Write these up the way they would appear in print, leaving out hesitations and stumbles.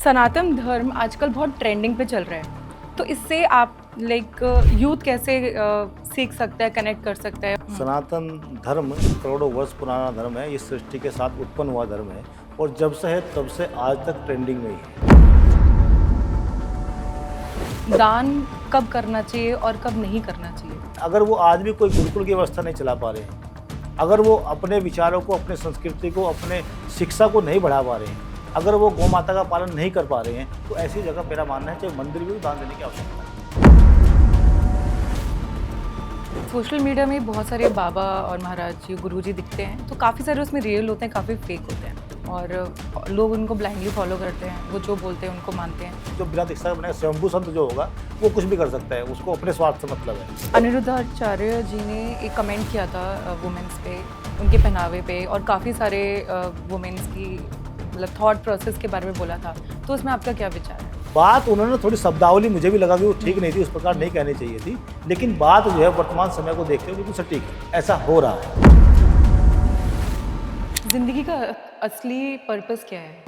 सनातन धर्म आजकल बहुत ट्रेंडिंग पे चल रहा है, तो इससे आप यूथ कैसे सीख सकता है, कनेक्ट कर सकता है? सनातन धर्म करोड़ों वर्ष पुराना धर्म है। इस सृष्टि के साथ उत्पन्न हुआ धर्म है और जब से है तब से आज तक ट्रेंडिंग में ही है। दान कब करना चाहिए और कब नहीं करना चाहिए? अगर वो आज भी कोई गुरुकुल की व्यवस्था नहीं चला पा रहे हैं, अगर वो अपने विचारों को, अपने संस्कृति को, अपने शिक्षा को नहीं बढ़ा पा रहे हैं, अगर वो गौ माता का पालन नहीं कर पा रहे हैं, तो ऐसी जगह मेरा मानना है चाहे मंदिर भी दान देने की आवश्यकता है। सोशल मीडिया में बहुत सारे बाबा और महाराज जी, गुरु जी दिखते हैं, तो काफ़ी सारे उसमें रियल होते हैं, काफ़ी फेक होते हैं और लोग उनको ब्लाइंडली फॉलो करते हैं। वो जो बोलते हैं उनको मानते हैं। जो बिना दीक्षा बने स्वयंभू संत जो होगा वो कुछ भी कर सकता है, उसको अपने स्वार्थ से मतलब है। अनिरुद्धाचार्य जी ने एक कमेंट किया था वुमेन्स पे, उनके पहनावे पे, और काफ़ी सारे वुमेन्स की थॉट प्रोसेस के बारे में बोला था, तो उसमें आपका क्या विचार है? बात उन्होंने थोड़ी शब्दावली मुझे भी लगा कि वो ठीक नहीं थी, उस प्रकार नहीं कहनी चाहिए थी, लेकिन बात जो है वर्तमान समय को देखते हुए बिल्कुल सटीक है। ऐसा हो रहा है। जिंदगी का असली पर्पस क्या है?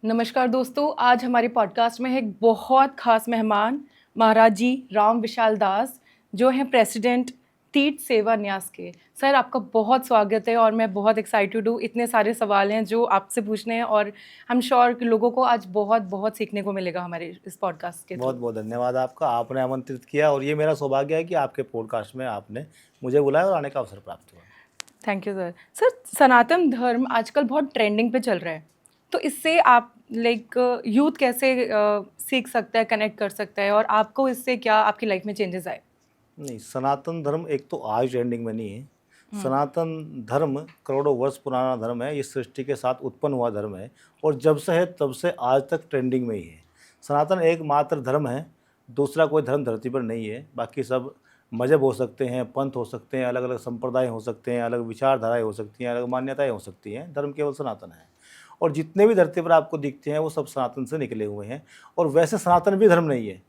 नमस्कार दोस्तों, आज हमारे पॉडकास्ट में है एक बहुत खास मेहमान, महाराज जी राम विशाल दास, जो हैं प्रेसिडेंट तीर्थ सेवा न्यास के। सर, आपका बहुत स्वागत है और मैं बहुत एक्साइटेड हूँ। इतने सारे सवाल हैं जो आपसे पूछने हैं और आई एम श्योर कि लोगों को आज बहुत बहुत सीखने को मिलेगा हमारे इस पॉडकास्ट के। बहुत बहुत धन्यवाद आपका, आपने आमंत्रित किया और ये मेरा सौभाग्य है कि आपके पॉडकास्ट में आपने मुझे बुलाया और आने का अवसर प्राप्त हुआ। Thank you sir. सर, सनातन धर्म आजकल बहुत ट्रेंडिंग पे चल रहा है, तो इससे आप यूथ कैसे सीख सकता है, कनेक्ट कर सकता है, और आपको इससे क्या आपकी लाइफ में चेंजेस आए? नहीं, सनातन धर्म एक तो आज ट्रेंडिंग में नहीं है। सनातन धर्म करोड़ों वर्ष पुराना धर्म है। इस सृष्टि के साथ उत्पन्न हुआ धर्म है और जब से है तब से आज तक ट्रेंडिंग में ही है। सनातन एकमात्र धर्म है, दूसरा कोई धर्म धरती पर नहीं है। बाकी सब मजहब हो सकते हैं, पंथ हो सकते हैं, अलग अलग संप्रदाय हो सकते हैं, अलग विचारधाराएं हो सकती हैं, अलग मान्यताएं हो सकती हैं। धर्म केवल सनातन है और जितने भी धरती पर आपको दिखते हैं वो सब सनातन से निकले हुए हैं। और वैसे सनातन भी धर्म नहीं है,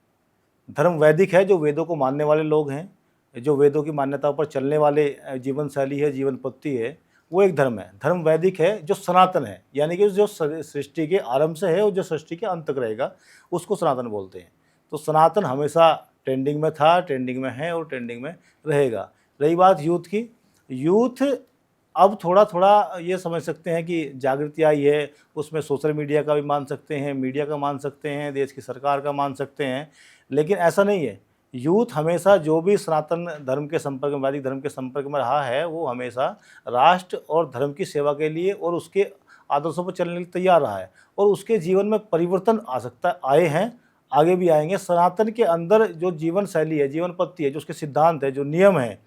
धर्म वैदिक है। जो वेदों को मानने वाले लोग हैं, जो वेदों की मान्यताओं पर चलने वाले जीवन शैली है, जीवन पद्धति है, वो एक धर्म है। धर्म वैदिक है जो सनातन है, यानी कि जो सृष्टि के आरंभ से है और जो सृष्टि के अंत तक रहेगा, उसको सनातन बोलते हैं। तो सनातन हमेशा ट्रेंडिंग में था, ट्रेंडिंग में है और ट्रेंडिंग में रहेगा। रही बात यूथ की, यूथ अब थोड़ा थोड़ा ये समझ सकते हैं कि जागृति आई है, उसमें सोशल मीडिया का भी मान सकते हैं, मीडिया का मान सकते हैं, देश की सरकार का मान सकते हैं, लेकिन ऐसा नहीं है। यूथ हमेशा जो भी सनातन धर्म के संपर्क में, वैदिक धर्म के संपर्क में रहा है, वो हमेशा राष्ट्र और धर्म की सेवा के लिए और उसके आदर्शों पर चलने के लिए तैयार रहा है और उसके जीवन में परिवर्तन आ सकता आए हैं, आगे भी आएंगे। सनातन के अंदर जो जीवन शैली है, जीवन पद्धति है, जो उसके सिद्धांत है, जो नियम है,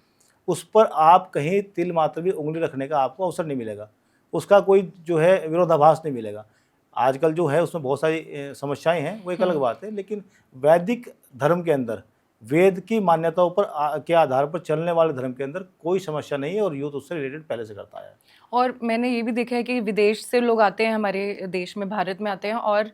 उस पर आप कहीं तिल मात्र भी उंगली रखने का आपको अवसर नहीं मिलेगा, उसका कोई जो है विरोधाभास नहीं मिलेगा। आजकल जो है उसमें बहुत सारी समस्याएं हैं, वो एक अलग बात है, लेकिन वैदिक धर्म के अंदर, वेद की मान्यताओं पर के आधार पर चलने वाले धर्म के अंदर कोई समस्या नहीं है और यूथ उससे रिलेटेड पहले से करता है। और मैंने ये भी देखा है कि विदेश से लोग आते हैं हमारे देश में, भारत में आते हैं और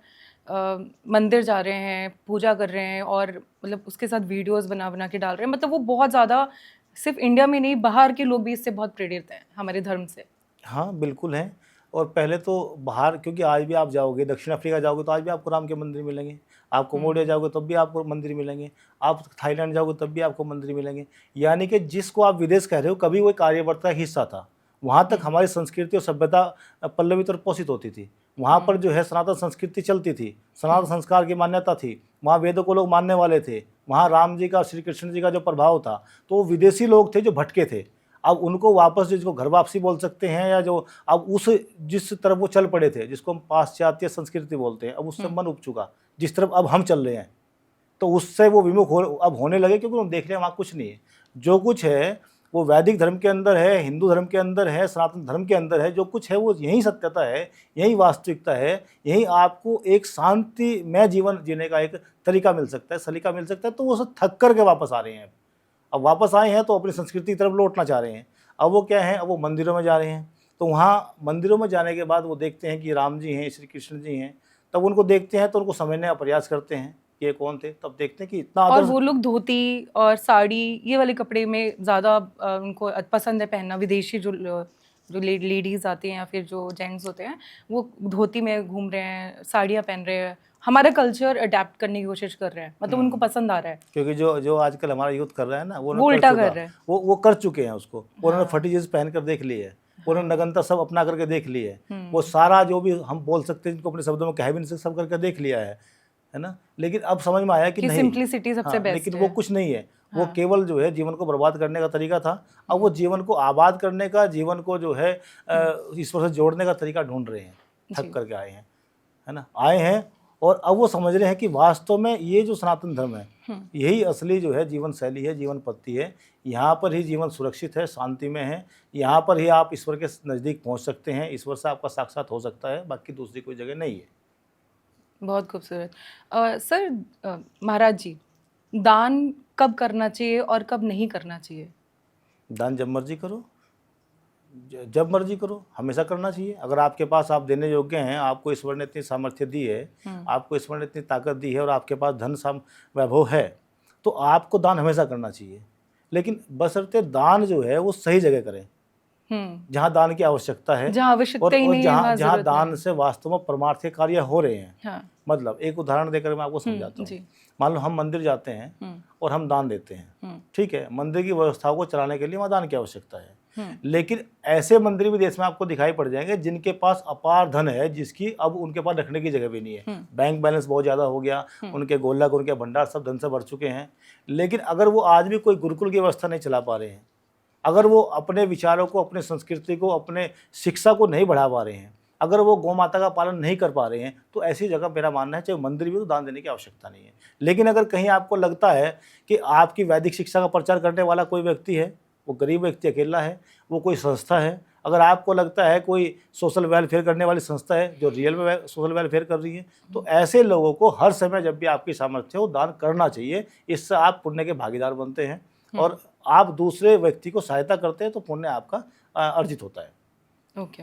मंदिर जा रहे हैं, पूजा कर रहे हैं और उसके साथ वीडियोस बना बना के डाल रहे हैं। वो बहुत ज़्यादा, सिर्फ इंडिया में नहीं, बाहर के लोग भी इससे बहुत प्रेरित हैं हमारे धर्म से। हाँ, बिल्कुल हैं। और पहले तो बाहर, क्योंकि आज भी आप जाओगे दक्षिण अफ्रीका जाओगे तो आज भी आपको राम के मंदिर मिलेंगे, आप कम्बोडिया जाओगे तब भी आपको मंदिर मिलेंगे, आप थाईलैंड जाओगे तब भी आपको मंदिर मिलेंगे। यानी कि जिसको आप विदेश कह रहे हो, कभी वो एक आर्यवर्त का हिस्सा था। वहाँ तक हमारी संस्कृति और सभ्यता पल्लवित और पोषित होती थी। वहाँ पर जो है सनातन संस्कृति चलती थी, सनातन संस्कार की मान्यता थी, वहाँ वेदों को लोग मानने वाले थे, वहाँ राम जी का, श्री कृष्ण जी का जो प्रभाव था। तो वो विदेशी लोग थे जो भटके थे, अब उनको वापस, जिसको घर वापसी बोल सकते हैं, या जो अब उस जिस तरफ वो चल पड़े थे, जिसको हम पाश्चात्य संस्कृति बोलते हैं, अब उससे मन उब चुका, जिस तरफ अब हम चल रहे हैं, तो उससे वो विमुख अब होने लगे, क्योंकि हम देख रहे हैं वहाँ कुछ नहीं है। जो कुछ है वो वैदिक धर्म के अंदर है, हिंदू धर्म के अंदर है, सनातन धर्म के अंदर है। जो कुछ है वो यही सत्यता है, यही वास्तविकता है, यही आपको एक शांतिमय जीवन जीने का एक तरीका मिल सकता है, सलीका मिल सकता है। तो वो सब थक कर के वापस आ रहे हैं। अब वापस आए हैं तो अपनी संस्कृति की तरफ लौटना चाह रहे हैं। अब वो क्या है, अब वो मंदिरों में जा रहे हैं। तो वहाँ मंदिरों में जाने के बाद वो देखते हैं कि राम जी हैं, श्री कृष्ण जी हैं, तब उनको देखते हैं तो उनको समझने का प्रयास करते हैं कि ये कौन थे। तब देखते हैं कि इतना और आदर। वो लोग धोती और साड़ी, ये वाले कपड़े में ज़्यादा उनको पसंद है पहनना, विदेशी जो जो लेडीज़ आती हैं या फिर जो जेंट्स होते हैं वो धोती में घूम रहे हैं, साड़ियाँ पहन रहे हैं, हमारा कल्चर अडेप्ट करने की कोशिश कर रहे हैं, मतलब उनको पसंद आ रहा है। क्योंकि जो जो आजकल हमारा यूथ कर रहा है ना, वो उल्टा कर रहा है। वो कर चुके हैं उसको। उन्होंने फटी जींस पहन कर देख ली है, उन्होंने नग्नता सब अपना करके देख ली है, वो सारा जो भी हम बोल सकते हैं जिनको अपने शब्दों में कह भी नहीं सकते सब करके देख लिया है ना। लेकिन अब समझ में आया कि नहीं, सिंप्लिसिटी सबसे बेस्ट लेकिन है। वो कुछ नहीं है, वो केवल जो है जीवन को बर्बाद करने का तरीका था। अब वो जीवन को आबाद करने का, जीवन को जो है ईश्वर से जोड़ने का तरीका ढूंढ रहे हैं, थक करके आए हैं, है ना, आए हैं। और अब वो समझ रहे हैं कि वास्तव में ये जो सनातन धर्म है यही असली जो है जीवन शैली है, जीवन पद्धति है। यहाँ पर ही जीवन सुरक्षित है, शांति में है, यहाँ पर ही आप ईश्वर के नज़दीक पहुँच सकते हैं, ईश्वर से आपका साक्षात हो सकता है, बाकी दूसरी कोई जगह नहीं है। बहुत खूबसूरत। सर, महाराज जी, दान कब करना चाहिए और कब नहीं करना चाहिए? दान जब मर्जी करो, जब मर्जी करो, हमेशा करना चाहिए। अगर आपके पास आप देने योग्य हैं, आपको ईश्वर ने इतनी सामर्थ्य दी है, आपको ईश्वर ने इतनी ताकत दी है और आपके पास धन वैभव है, तो आपको दान हमेशा करना चाहिए। लेकिन बशर्ते दान जो है वो सही जगह करें, जहाँ दान की आवश्यकता है, जहाँ आवश्यकता ही नहीं है, जहाँ दान से वास्तव में परमार्थ के कार्य हो रहे हैं। हाँ। मतलब एक उदाहरण देकर मैं आपको समझाता हूँ। मान लो हम मंदिर जाते हैं और हम दान देते हैं, ठीक है, मंदिर की व्यवस्थाओं को चलाने के लिए वहाँ दान की आवश्यकता है। लेकिन ऐसे मंदिर भी देश में आपको दिखाई पड़ जाएंगे जिनके पास अपार धन है, जिसकी अब उनके पास रखने की जगह भी नहीं है, बैंक बैलेंस बहुत ज़्यादा हो गया, उनके गोलक, उनके भंडार सब धन से भर चुके हैं। लेकिन अगर वो आज भी कोई गुरुकुल की व्यवस्था नहीं चला पा रहे हैं, अगर वो अपने विचारों को, अपने संस्कृति को, अपने शिक्षा को नहीं बढ़ा पा रहे हैं, अगर वो गौ माता का पालन नहीं कर पा रहे हैं, तो ऐसी जगह मेरा मानना है चाहे मंदिर भी तो दान देने की आवश्यकता नहीं है। लेकिन अगर कहीं आपको लगता है कि आपकी वैदिक शिक्षा का प्रचार करने वाला कोई व्यक्ति है, वो गरीब व्यक्ति अकेला है, वो कोई संस्था है, अगर आपको लगता है कोई सोशल वेलफेयर करने वाली संस्था है जो रियल में सोशल वेलफेयर कर रही है, तो ऐसे लोगों को हर समय जब भी आपकी सामर्थ्य हो दान करना चाहिए। इससे आप पुण्य के भागीदार बनते हैं और आप दूसरे व्यक्ति को सहायता करते हैं तो पुण्य आपका अर्जित होता है। ओके।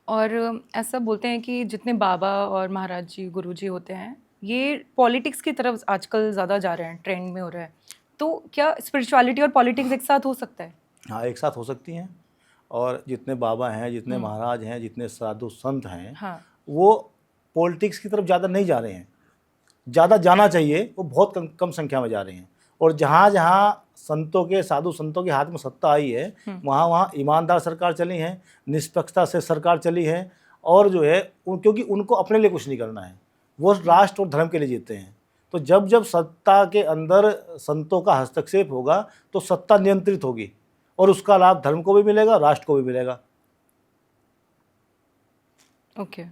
और ऐसा बोलते हैं कि जितने बाबा और महाराज जी, गुरु जी होते हैं, ये पॉलिटिक्स की तरफ आजकल ज़्यादा जा रहे हैं, ट्रेंड में हो रहा है। तो क्या स्पिरिचुअलिटी और पॉलिटिक्स एक साथ हो सकता है? हाँ, एक साथ हो सकती हैं। और जितने बाबा हैं, जितने महाराज हैं, जितने साधु संत हैं, हाँ। वो पॉलिटिक्स की तरफ ज़्यादा नहीं जा रहे हैं। ज़्यादा जाना चाहिए, वो बहुत कम संख्या में जा रहे हैं। और जहाँ जहाँ संतों के, साधु संतों के हाथ में सत्ता आई है, वहाँ वहाँ ईमानदार सरकार चली है, निष्पक्षता से सरकार चली है। और जो है क्योंकि उनको अपने लिए कुछ नहीं करना है, वो राष्ट्र और धर्म के लिए जीते हैं। तो जब जब सत्ता के अंदर संतों का हस्तक्षेप होगा तो सत्ता नियंत्रित होगी और उसका लाभ धर्म को भी मिलेगा, राष्ट्र को भी मिलेगा। ओके।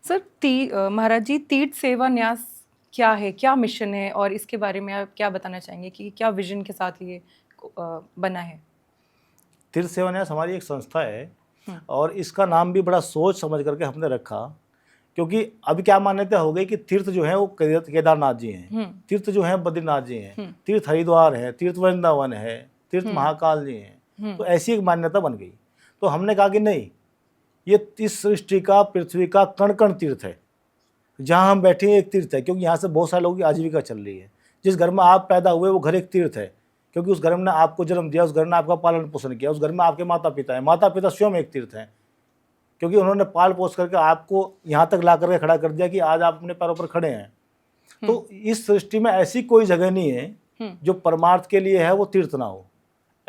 सर, महाराज जी, तीर्थ सेवा न्यास क्या है, क्या मिशन है और इसके बारे में आप क्या बताना चाहेंगे कि क्या विजन के साथ ये बना है? तीर्थ सेवा न्यास हमारी एक संस्था है और इसका नाम भी बड़ा सोच समझ करके हमने रखा, क्योंकि अभी क्या मान्यता हो गई कि तीर्थ जो है वो केदारनाथ जी हैं, तीर्थ जो है बद्रीनाथ जी हैं, तीर्थ हरिद्वार है, तीर्थ वृंदावन है, तीर्थ महाकाल जी हैं। तो ऐसी एक मान्यता बन गई। तो हमने कहा कि नहीं, ये इस सृष्टि का, पृथ्वी का कण कण तीर्थ है। जहाँ हम बैठे हैं एक तीर्थ है, क्योंकि यहाँ से बहुत सारे लोगों की आजीविका चल रही है। जिस घर में आप पैदा हुए वो घर एक तीर्थ है, क्योंकि उस घर ने आपको जन्म दिया, उस घर ने आपका पालन पोषण किया, उस घर में आपके माता पिता हैं, माता पिता स्वयं एक तीर्थ हैं, क्योंकि उन्होंने पाल पोष करके आपको यहाँ तक ला करके खड़ा कर दिया कि आज आप अपने पैरों पर खड़े हैं। तो इस सृष्टि में ऐसी कोई जगह नहीं है जो परमार्थ के लिए है वो तीर्थ ना हो।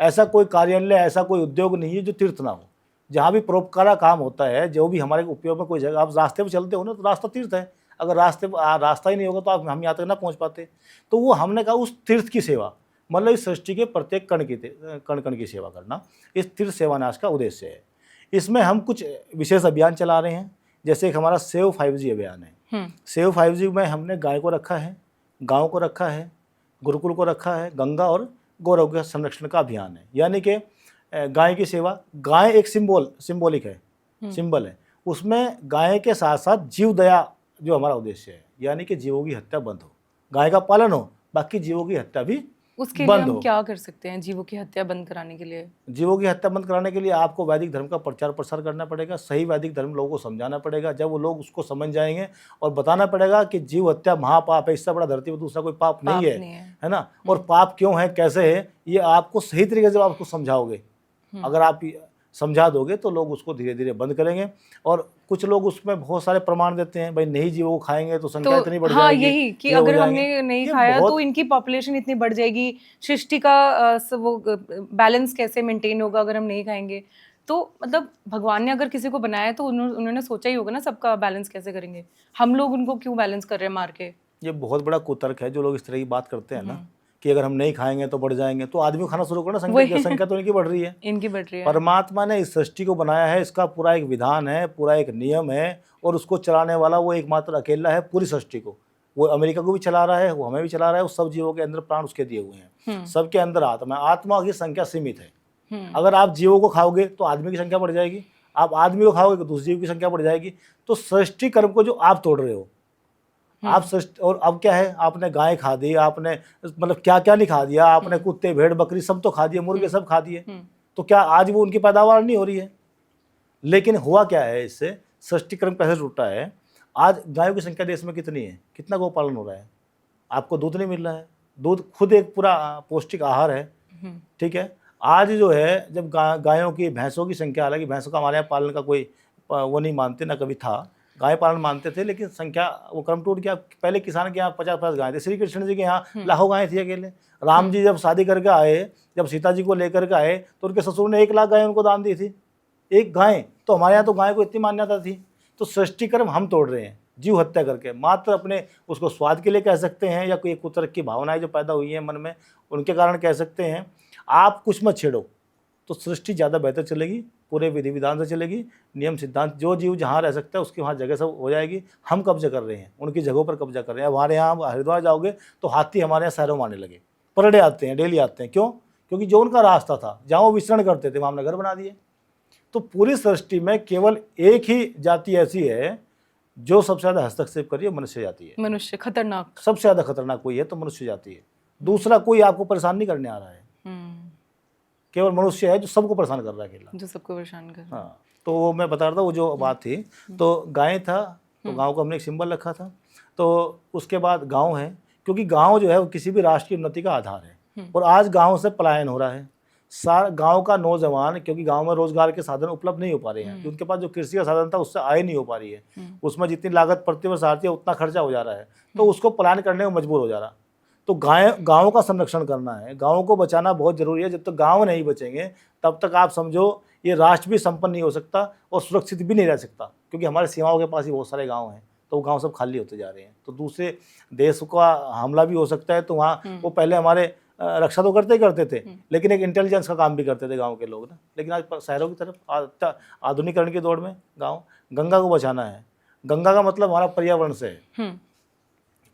ऐसा कोई कार्यालय, ऐसा कोई उद्योग नहीं है जो तीर्थ ना हो। जहाँ भी परोपकार का काम होता है, जो भी हमारे उपयोग में कोई जगह, आप रास्ते पर चलते हो ना तो रास्ता तीर्थ है। अगर रास्ता ही नहीं होगा तो आप हम यहाँ तक ना पहुँच पाते। तो वो हमने कहा उस तीर्थ की सेवा, मतलब इस सृष्टि के प्रत्येक कण कण की सेवा करना, इस तीर्थ सेवान्यास का उद्देश्य है। इसमें हम कुछ विशेष अभियान चला रहे हैं, जैसे एक हमारा सेव 5G अभियान है। सेव 5G में हमने गाय को रखा है, गाँव को रखा है, गुरुकुल को रखा है, गंगा और गौरव के संरक्षण का अभियान है। यानी कि गाय की सेवा, गाय एक सिंबल है, उसमें गाय के साथ साथ जीव दया जो हमारा उद्देश्य है, यानी कि जीवों की हत्या बंद हो, गाय का पालन हो, बाकी जीवों की हत्या भी उसके लिए हम क्या कर सकते हैं जीवों की हत्या बंद कराने के लिए? जीवों की हत्या बंद कराने के लिए आपको वैदिक धर्म का प्रचार प्रसार करना पड़ेगा, सही वैदिक धर्म लोगों को समझाना पड़ेगा। जब वो लोग उसको समझ जाएंगे और बताना पड़ेगा कि जीव हत्या महापाप है, इससे बड़ा धरती पर दूसरा कोई पाप नहीं है ना। और पाप क्यों है, कैसे है, ये आपको सही तरीके से आपको समझाओगे अगर आप समझा दोगे तो लोग उसको धीरे धीरे बंद करेंगे। और कुछ लोग उसमें बहुत सारे प्रमाण देते हैं, भाई नहीं जीवों को खाएंगे तो संख्या इतनी बढ़ हाँ, जाएगी, यही कि ये हो अगर जाएंगे। हमने नहीं ये खाया तो बहुत इनकी पॉपुलेशन इतनी बढ़ जाएगी, सृष्टि का वो बैलेंस कैसे मेंटेन होगा अगर हम नहीं खाएंगे। तो मतलब भगवान ने अगर किसी को बनाया है तो उन्होंने सोचा ही होगा ना सबका बैलेंस कैसे करेंगे, हम लोग उनको क्यों बैलेंस कर रहे हैं मार के। ये बहुत बड़ा कुतर्क है जो लोग इस तरह की बात करते हैं ना, कि अगर हम नहीं खाएंगे तो बढ़ जाएंगे, तो आदमी को खाना शुरू करो ना, संख्या तो इनकी बढ़ रही है। इनकी बढ़ रही है। परमात्मा ने इस सृष्टि को बनाया है, इसका पूरा एक विधान है, पूरा एक नियम है, और उसको चलाने वाला वो एकमात्र अकेला है पूरी सृष्टि को। वो अमेरिका को भी चला रहा है, वो हमें भी चला रहा है, उस सब जीवों के अंदर प्राण उसके दिए हुए हैं, सबके अंदर आत्मा है। आत्मा की संख्या सीमित है। अगर आप जीवों को खाओगे तो आदमी की संख्या बढ़ जाएगी, आप आदमी को खाओगे तो दूसरे जीव की संख्या बढ़ जाएगी। तो सृष्टि कर्म को जो आप तोड़ रहे हो, आप और अब क्या है, आपने गाय खा दी, आपने मतलब क्या क्या नहीं खा दिया, आपने कुत्ते भेड़ बकरी सब तो खा दिए, मुर्गे सब खा दिए, तो क्या आज वो उनकी पैदावार नहीं हो रही है? लेकिन हुआ क्या है, इससे सृष्टि क्रम कैसे टूटा है। आज गायों की संख्या देश में कितनी है, कितना गौपालन हो रहा है, आपको दूध नहीं मिल रहा है। दूध खुद एक पूरा पौष्टिक आहार है, ठीक है। आज जो है जब गायों की भैंसों की संख्या, हालांकि भैंसों का हमारे यहाँ पालन का कोई वो नहीं मानते, ना कभी था, गाय पालन मानते थे, लेकिन संख्या वो क्रम टूट गया। पहले किसान के यहाँ 50-50 गाय थे, श्री कृष्ण जी के यहाँ लाखों गायें थी अकेले। राम जी जब शादी करके आए, जब सीता जी को लेकर के आए, तो उनके ससुर ने 1 लाख गाय उनको दान दी थी, एक गाय। तो हमारे यहाँ तो गाय को इतनी मान्यता थी। तो सृष्टि कर्म हम तोड़ रहे हैं जीव हत्या करके, मात्र अपने उसको स्वाद के लिए कह सकते हैं, या कोई कुतर्क की भावनाएं जो पैदा हुई हैं मन में उनके कारण कह सकते हैं। आप कुछ मत छेड़ो तो सृष्टि ज़्यादा बेहतर चलेगी, पूरे विधि विधान से चलेगी, नियम सिद्धांत, जो जीव जहाँ रह सकता है उसकी वहाँ जगह सब हो जाएगी। हम कब्जा कर रहे हैं, उनकी जगहों पर कब्जा कर रहे हैं। हमारे यहाँ हरिद्वार जाओगे तो हाथी हमारे यहाँ शहरों में आने लगे, पर डे आते हैं, डेली आते हैं। क्यों? क्योंकि जो उनका रास्ता था, जहाँ वो विचरण करते थे, वहाँ हमने घर बना दिए। तो पूरी सृष्टि में केवल एक ही जाति ऐसी है जो सबसे ज़्यादा हस्तक्षेप कर रही है, मनुष्य जाति है। मनुष्य खतरनाक, सबसे ज़्यादा खतरनाक कोई है तो मनुष्य जाति है। दूसरा कोई आपको परेशान नहीं करने आ रहा है, केवल मनुष्य है जो सबको परेशान कर रहा है अकेला, जो सबको परेशान कर रहा है। हाँ, तो वो मैं बता रहा था, वो जो बात थी, तो गाय था, तो गांव को हमने एक सिंबल रखा था। तो उसके बाद गांव है, क्योंकि गांव जो है वो किसी भी राष्ट्र की उन्नति का आधार है। और आज गांव से पलायन हो रहा है। सारा गांव का नौजवान, क्योंकि गांव में रोजगार के साधन उपलब्ध नहीं हो पा रहे हैं, उनके पास जो कृषि का साधन था उससे आय नहीं हो पा रही है, उसमें जितनी लागत प्रति वर्ष आती है उतना खर्चा हो जा रहा है, तो उसको पलायन करने में मजबूर हो जा रहा। तो गाँव का संरक्षण करना है, गाँव को बचाना बहुत जरूरी है। जब तक गाँव नहीं बचेंगे तब तक आप समझो ये राष्ट्र भी संपन्न नहीं हो सकता और सुरक्षित भी नहीं रह सकता, क्योंकि हमारे सीमाओं के पास ही बहुत सारे गाँव हैं, तो वो गाँव सब खाली होते जा रहे हैं। तो दूसरे देश का हमला भी हो सकता है, तो वहाँ वो पहले हमारे रक्षा तो करते ही करते थे, लेकिन एक इंटेलिजेंस का काम भी करते थे गांव के लोग ना। लेकिन आज शहरों की तरफ आधुनिकीकरण की दौड़ में गांव, गंगा को बचाना है। गंगा का मतलब हमारा पर्यावरण से है,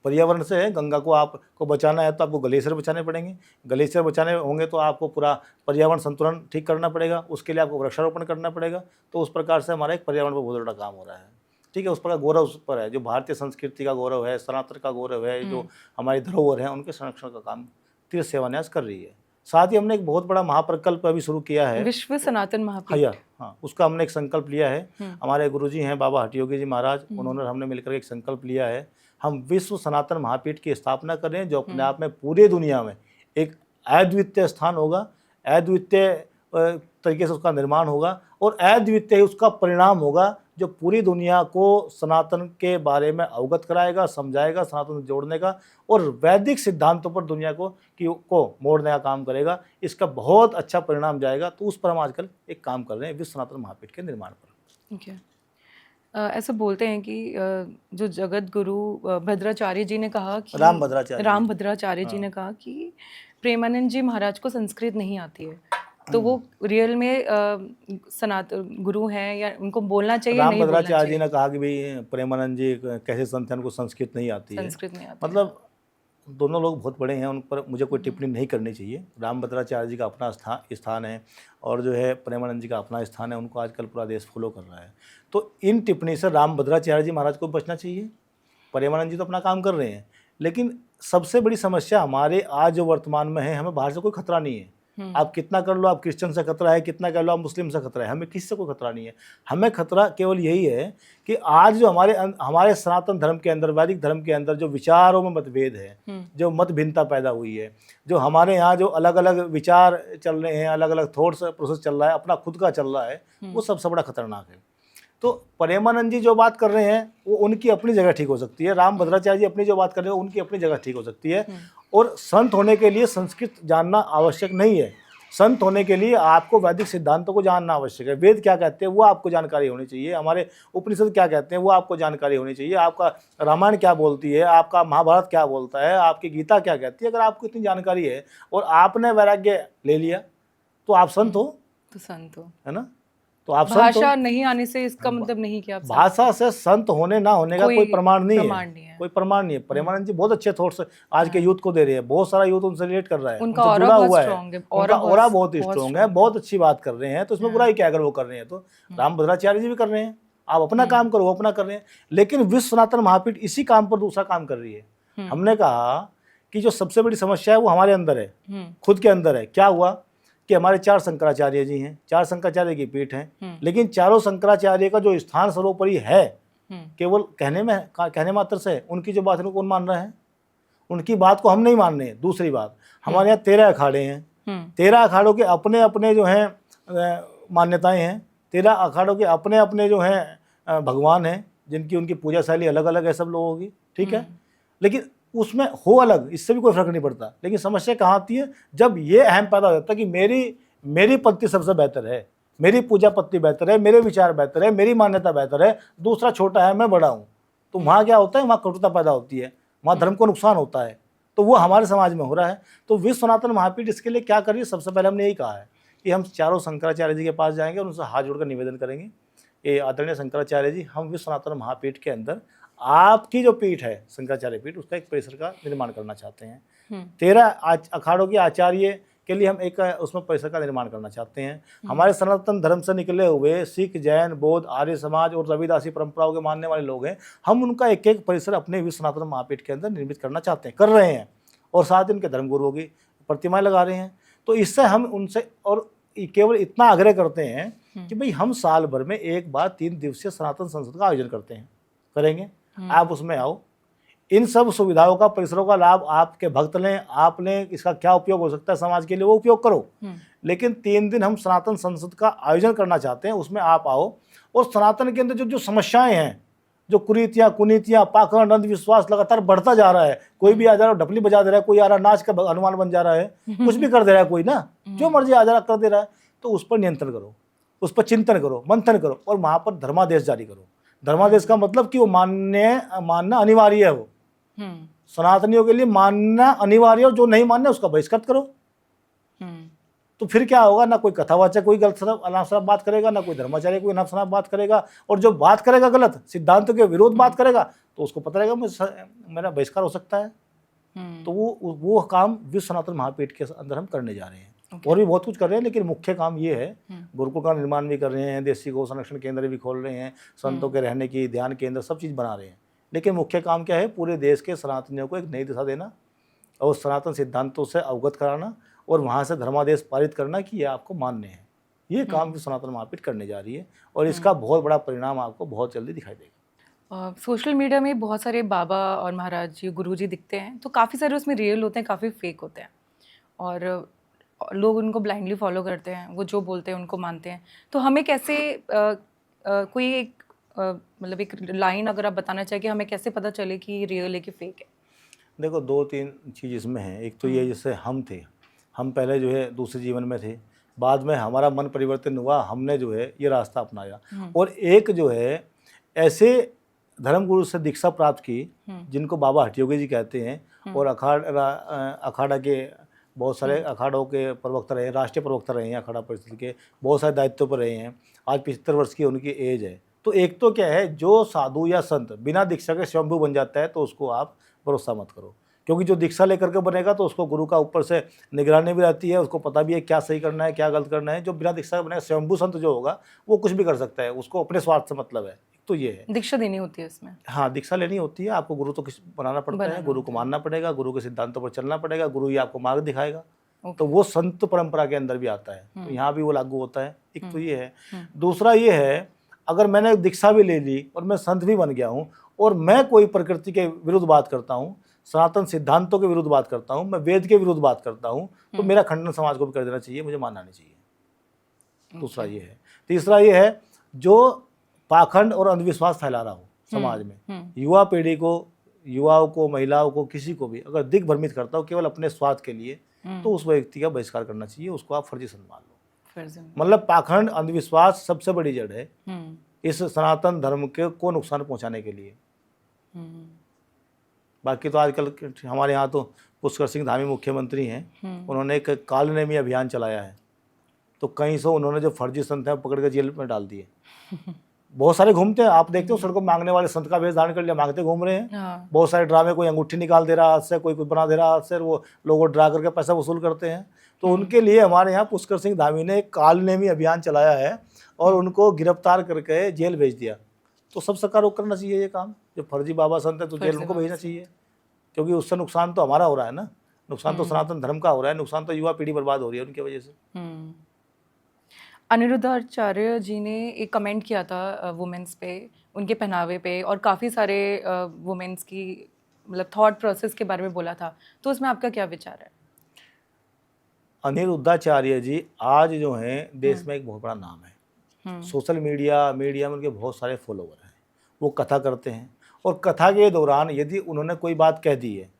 पर्यावरण से है। गंगा को आपको बचाना है तो आपको ग्लेशियर बचाने पड़ेंगे, ग्लेशियर बचाने होंगे तो आपको पूरा पर्यावरण संतुलन ठीक करना पड़ेगा, उसके लिए आपको वृक्षारोपण करना पड़ेगा। तो उस प्रकार से हमारा एक पर्यावरण पर बहुत बड़ा काम हो रहा है, ठीक है। उस पर गौरव उस पर है, जो भारतीय संस्कृति का गौरव है, सनातन का गौरव है, जो हमारी धरोहर है, उनके संरक्षण का काम तीर्थ सेवा न्यास कर रही है। साथ ही हमने एक बहुत बड़ा महाप्रकल्प अभी शुरू किया है, विश्व सनातन महापीठ। हाँ, उसका हमने एक संकल्प लिया है। हमारे गुरुजी हैं बाबा हठयोगी जी महाराज, उन्होंने हमने मिलकर एक संकल्प लिया है, हम विश्व सनातन महापीठ की स्थापना करें, जो अपने आप में पूरे दुनिया में एक अद्वितीय स्थान होगा, अद्वितीय तरीके से उसका निर्माण होगा, और अद्वितीय उसका परिणाम होगा, जो पूरी दुनिया को सनातन के बारे में अवगत कराएगा, समझाएगा, सनातन जोड़ने का और वैदिक सिद्धांतों पर दुनिया को मोड़ने का काम करेगा। इसका बहुत अच्छा परिणाम जाएगा। तो उस पर हम आजकल एक काम कर रहे हैं, विश्व सनातन महापीठ के निर्माण पर। ठीक है। ऐसा बोलते हैं कि जो जगत गुरु भद्राचार्य जी ने कहा कि राम भद्राचार्य जी ने कहा कि प्रेमानंद जी महाराज को संस्कृत नहीं आती है, तो वो रियल में सनातन गुरु हैं या उनको बोलना चाहिए, नहीं बोलना चाहिए? राम जी ने कहा कि भाई प्रेमानंद जी कैसे संत हैं, उनको संस्कृत नहीं आती है। मतलब दोनों लोग बहुत बड़े हैं, उन पर मुझे कोई टिप्पणी नहीं करनी चाहिए। राम भद्राचार्य जी का अपना स्थान है, और जो है प्रेमानंद जी का अपना स्थान है, उनको आजकल पूरा देश फॉलो कर रहा है। तो इन टिप्पणी से राम भद्राचार्य जी महाराज को बचना चाहिए। प्रेमानंद जी तो अपना काम कर रहे हैं, लेकिन सबसे बड़ी समस्या हमारे आज जो वर्तमान में है, हमें बाहर से कोई खतरा नहीं है। आप कितना कर लो, आप क्रिश्चियन से खतरा है, कितना कर लो आप मुस्लिम से खतरा है, हमें किसी से कोई खतरा नहीं है। हमें खतरा केवल यही है कि आज जो हमारे सनातन धर्म के अंदर, वैदिक धर्म के अंदर जो विचारों में मतभेद है, जो मत भिन्नता पैदा हुई है, जो हमारे यहाँ जो अलग अलग विचार चल रहे हैं, अलग अलग थॉट्स प्रोसेस चल रहा है, अपना खुद का चल रहा है, वो सबसे बड़ा खतरनाक है। तो प्रेमानंद जी जो बात कर रहे हैं वो उनकी अपनी जगह ठीक हो सकती है, राम भद्राचार्य जी अपनी जो बात कर रहे हैं उनकी अपनी जगह ठीक हो सकती है। और संत होने के लिए संस्कृत जानना आवश्यक नहीं है। संत होने के लिए आपको वैदिक सिद्धांतों को जानना आवश्यक है। वेद क्या कहते हैं वो आपको जानकारी होनी चाहिए, हमारे उपनिषद क्या कहते हैं वो आपको जानकारी होनी चाहिए, आपका रामायण क्या बोलती है, आपका महाभारत क्या बोलता है, आपकी गीता क्या कहती है। अगर आपको इतनी जानकारी है और आपने वैराग्य ले लिया तो आप संत हो, तो संत हो, है ना। तो आप भाषा नहीं आने से इसका मतलब नहीं कि आप भाषा से संत होने ना होने का कोई प्रमाण नहीं है, कोई प्रमाण नहीं है। प्रेमानंद जी बहुत अच्छे थॉट्स आज के यूथ को दे रहे हैं, बहुत सारा यूथ उनसे रिलेट कर रहा है, उनका जुड़ा हुआ है, उनका ऑरा बहुत ही स्ट्रॉन्ग है, बहुत अच्छी बात कर रहे हैं। तो इसमें बुराई क्या, अगर वो कर रहे हैं तो राम भद्राचार्य जी भी कर रहे हैं, आप अपना काम करो, वो अपना कर रहे हैं। लेकिन विश्व सनातन महापीठ इसी काम पर दूसरा काम कर रही है। हमने कहा कि जो सबसे बड़ी समस्या है वो हमारे अंदर है, खुद के अंदर है। क्या हुआ कि हमारे 4 शंकराचार्य जी हैं, 4 शंकराचार्य की पीठ है, लेकिन चारों शंकराचार्य का जो स्थान सर्वोपरि है केवल कहने मात्र से, उनकी जो बात है कौन मान रहा है, उनकी बात को हम नहीं मान रहे हैं। दूसरी बात, हमारे यहाँ 13 अखाड़े हैं, 13 अखाड़ों के अपने अपने जो हैं मान्यताएं हैं, 13 अखाड़ों के अपने अपने जो हैं भगवान हैं, जिनकी उनकी पूजा शैली अलग अलग है सब लोगों की, ठीक है। लेकिन उसमें हो अलग, इससे भी कोई फर्क नहीं पड़ता। लेकिन समस्या कहाँ आती है, जब ये अहम पैदा हो जाता है कि मेरी पद्धति सबसे बेहतर है, मेरी पूजा पद्धति बेहतर है, मेरे विचार बेहतर है, मेरी मान्यता बेहतर है, दूसरा छोटा है, मैं बड़ा हूँ। तो वहाँ क्या होता है, वहाँ कटुता पैदा होती है, वहाँ धर्म को नुकसान होता है। तो वो हमारे समाज में हो रहा है। तो विश्व सनातन महापीठ इसके लिए क्या कर रही है, सबसे पहले हमने यही कहा है कि हम चारों शंकराचार्य जी के पास जाएंगे और उनसे हाथ जोड़कर निवेदन करेंगे, ये आदरणीय शंकराचार्य जी, हम विश्व सनातन महापीठ के अंदर आपकी जो पीठ है शंकराचार्य पीठ, उसका एक परिसर का निर्माण करना चाहते हैं। 13 अखाड़ों के आचार्य के लिए हम एक उसमें परिसर का निर्माण करना चाहते हैं। हमारे सनातन धर्म से निकले हुए सिख, जैन, बौद्ध, आर्य समाज और रविदासी परंपराओं के मानने वाले लोग हैं, हम उनका एक एक परिसर अपने विश्व सनातन महापीठ के अंदर निर्मित करना चाहते हैं, कर रहे हैं। और साथ इनके धर्मगुरुओं की प्रतिमाएं लगा रहे हैं। तो इससे हम उनसे और केवल इतना आग्रह करते हैं कि भाई हम साल भर में एक बार 3 दिवसीय सनातन संसद का आयोजन करते हैं, करेंगे, आप उसमें आओ। इन सब सुविधाओं का, परिसरों का लाभ आपके भक्त लें, आप लें, इसका क्या उपयोग हो सकता है समाज के लिए वो उपयोग करो। लेकिन 3 दिन हम सनातन संसद का आयोजन करना चाहते हैं, उसमें आप आओ। और सनातन के अंदर जो समस्याएं हैं, जो कुरीतियाँ, कुनीतियाँ, पाखंड, अंधविश्वास लगातार बढ़ता जा रहा है, कोई भी आ जा रहा है ढपली बजा दे रहा है, कोई आ रहा नाच का हनुमान बन जा रहा है, कुछ भी कर दे रहा है कोई ना, जो मर्जी आ जा रहा कर दे रहा है, तो उस पर नियंत्रण करो, उस पर चिंतन करो, मंथन करो और वहाँ पर धर्मादेश जारी करो। धर्मादेश का मतलब कि वो मानना अनिवार्य है, वो सनातनियों के लिए मानना अनिवार्य है, जो नहीं मानना उसका बहिष्कार करो। तो फिर क्या होगा, ना कोई कथावाचक कोई गलत अनाप बात करेगा, ना कोई धर्माचार्य कोई अनाप बात करेगा, और जो बात करेगा गलत सिद्धांतों के विरोध बात करेगा तो उसको पता रहेगा मेरा बहिष्कार हो सकता है। तो वो काम विश्व सनातन महापीठ के अंदर हम करने जा रहे हैं। और भी बहुत कुछ कर रहे हैं, लेकिन मुख्य काम ये है, गुरुकुल का निर्माण भी कर रहे हैं, देसी गौ संरक्षण केंद्र भी खोल रहे हैं, संतों के रहने की ध्यान केंद्र, सब चीज़ बना रहे हैं। लेकिन मुख्य काम क्या है, पूरे देश के सनातनियों को एक नई दिशा देना और सनातन सिद्धांतों से अवगत कराना और वहाँ से धर्मादेश पारित करना कि ये आपको मान्य है। ये काम भी सनातन महापीठ करने जा रही है और इसका बहुत बड़ा परिणाम आपको बहुत जल्दी दिखाई देगा। सोशल मीडिया में बहुत सारे बाबा और महाराज जी, गुरु जी दिखते हैं, तो काफ़ी सारे उसमें रियल होते हैं, काफ़ी फेक होते हैं, और लोग उनको ब्लाइंडली फॉलो करते हैं, वो जो बोलते हैं उनको मानते हैं। तो हमें कैसे कोई एक मतलब एक लाइन अगर आप बताना चाहें कि हमें कैसे पता चले कि रियल है कि फेक है? देखो 2-3 चीज़ इसमें है। एक तो ये, जैसे हम पहले जो है दूसरे जीवन में थे, बाद में हमारा मन परिवर्तन हुआ, हमने जो है ये रास्ता अपनाया। और एक जो है ऐसे धर्मगुरु से दीक्षा प्राप्त की जिनको बाबा हठयोगी जी कहते हैं, और अखाड़ा के बहुत सारे अखाड़ों के प्रवक्ता रहे, राष्ट्रीय प्रवक्ता रहे हैं अखाड़ा परिषद के, बहुत सारे दायित्वों पर रहे हैं। आज 75 वर्ष की उनकी एज है। तो एक तो क्या है, जो साधु या संत बिना दीक्षा के स्वयंभू बन जाता है तो उसको आप भरोसा मत करो, क्योंकि जो दीक्षा लेकर के बनेगा तो उसको गुरु का ऊपर से निगरानी भी रहती है, उसको पता भी है क्या सही करना है क्या गलत करना है। जो बिना दीक्षा के बनेगा, स्वयंभू संत जो होगा वो कुछ भी कर सकता है, उसको अपने स्वार्थ से मतलब है। तो ये है, दीक्षा देनी होती है इसमें। हाँ, दीक्षा लेनी होती है, आपको गुरु तो बनाना पड़ता है, गुरु को मानना पड़ेगा, गुरु के सिद्धांतों पर चलना पड़ेगा, गुरु ही आपको मार्ग दिखाएगा। तो वो संत परंपरा के अंदर भी आता है, तो यहाँ भी वो लागू होता है। एक तो ये है। दूसरा ये है, अगर मैंने दीक्षा भी ले ली और मैं संत भी बन गया हूँ और मैं कोई प्रकृति के विरुद्ध बात करता हूँ, सनातन सिद्धांतों के विरुद्ध बात करता हूँ, मैं वेद के विरुद्ध बात करता हूँ, तो मेरा खंडन समाज को भी कर देना चाहिए, मुझे मानना नहीं चाहिए। दूसरा ये है। तीसरा ये है, जो पाखंड और अंधविश्वास फैला रहा हो समाज में, युवा पीढ़ी को, युवाओं को, महिलाओं को, किसी को भी अगर दिग्भ्रमित करता हो केवल अपने स्वार्थ के लिए, तो उस व्यक्ति का बहिष्कार करना चाहिए, उसको आप फर्जी संत मान लो। मतलब पाखंड, अंधविश्वास सबसे बड़ी जड़ है इस सनातन धर्म के को नुकसान पहुंचाने के लिए। बाकी तो आजकल हमारे यहाँ तो पुष्कर सिंह धामी मुख्यमंत्री हैं, उन्होंने एक कालनेमी अभियान चलाया है, तो कई सौ उन्होंने जो फर्जी संत हैं पकड़ के जेल में डाल दिए। बहुत सारे घूमते हैं, आप देखते हो सड़कों मांगने वाले संत का वेश धारण कर लिया, मांगते घूम रहे हैं। हाँ। बहुत सारे ड्रामे, कोई अंगूठी निकाल दे रहा हाथ से, कोई कुछ बना दे रहा हाथ से, वो लोगों को ड्रा करके पैसा वसूल करते हैं। तो उनके लिए हमारे यहाँ पुष्कर सिंह धामी ने एक कालनेमी अभियान चलाया है और उनको गिरफ्तार करके जेल भेज दिया। तो सब सरकार को करना चाहिए ये काम, जो फर्जी बाबा संत है तो जेल उनको भेजना चाहिए, क्योंकि उससे नुकसान तो हमारा हो रहा है ना, नुकसान तो सनातन धर्म का हो रहा है, नुकसान तो युवा पीढ़ी बर्बाद हो रही है उनकी वजह से। अनिरुद्धाचार्य जी ने एक कमेंट किया था वुमेन्स पे, उनके पहनावे पे, और काफ़ी सारे वुमेन्स की मतलब थॉट प्रोसेस के बारे में बोला था, तो उसमें आपका क्या विचार है? अनिरुद्धाचार्य जी आज जो हैं देश में एक बहुत बड़ा नाम है। सोशल मीडिया में उनके बहुत सारे फॉलोवर हैं, वो कथा करते हैं, और कथा के दौरान यदि उन्होंने कोई बात कह दी है,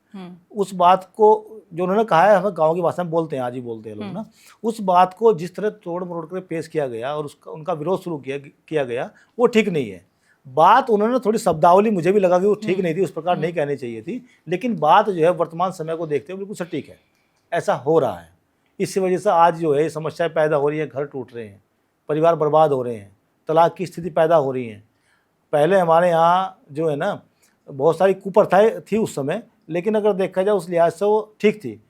उस बात को जो उन्होंने कहा है, हमें गांव की भाषा में बोलते हैं, आज ही बोलते हैं लोग ना, उस बात को जिस तरह तोड़ मरोड़ कर पेश किया गया और उसका उनका विरोध शुरू किया गया, वो ठीक नहीं है। बात उन्होंने थोड़ी शब्दावली, मुझे भी लगा कि वो ठीक नहीं थी, उस प्रकार नहीं कहनी चाहिए थी, लेकिन बात जो है वर्तमान समय को देखते हुए बिल्कुल सटीक है। ऐसा हो रहा है, इसी वजह से आज जो है समस्याएं पैदा हो रही है, घर टूट रहे हैं, परिवार बर्बाद हो रहे हैं, तलाक की स्थिति पैदा हो रही है। पहले हमारे यहाँ जो है ना बहुत सारी कुप्रथाएं थी उस समय, लेकिन अगर देखा जाए उस लिहाज से वो ठीक थी।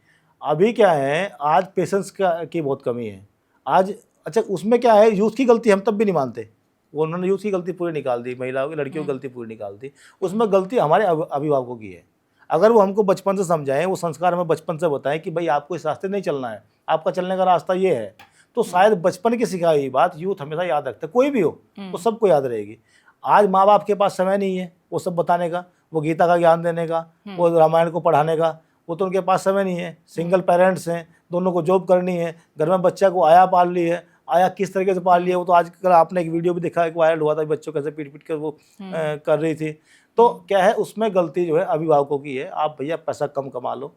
अभी क्या है, आज पेशेंस की बहुत कमी है आज। अच्छा, उसमें क्या है, यूथ की गलती हम तब भी नहीं मानते, वो उन्होंने यूथ की गलती पूरी निकाल दी, महिलाओं की, लड़कियों की गलती पूरी निकाल दी। उसमें गलती हमारे अभिभावकों की है। अगर वो हमको बचपन से समझाएं, वो संस्कार हमें बचपन से बताएं कि भाई आपको इस रास्ते नहीं चलना है, आपका चलने का रास्ता ये है, तो शायद बचपन की सिखाई हुई बात यूथ हमेशा याद रखता है। कोई भी हो वो सबको याद रहेगी। आज माँ बाप के पास समय नहीं है वो सब बताने का, वो गीता का ज्ञान देने का, वो रामायण को पढ़ाने का, वो तो उनके पास समय नहीं है। सिंगल पेरेंट्स हैं, दोनों को जॉब करनी है, घर में बच्चा को आया पाल ली है, आया किस तरीके से पाल लिया, वो तो आजकल आपने एक वीडियो भी दिखा है, वायरल हुआ था, बच्चों कैसे पीट पीट कर वो कर रही थी। तो क्या है, उसमें गलती जो है अभिभावकों की है। आप भैया पैसा कम कमा लो,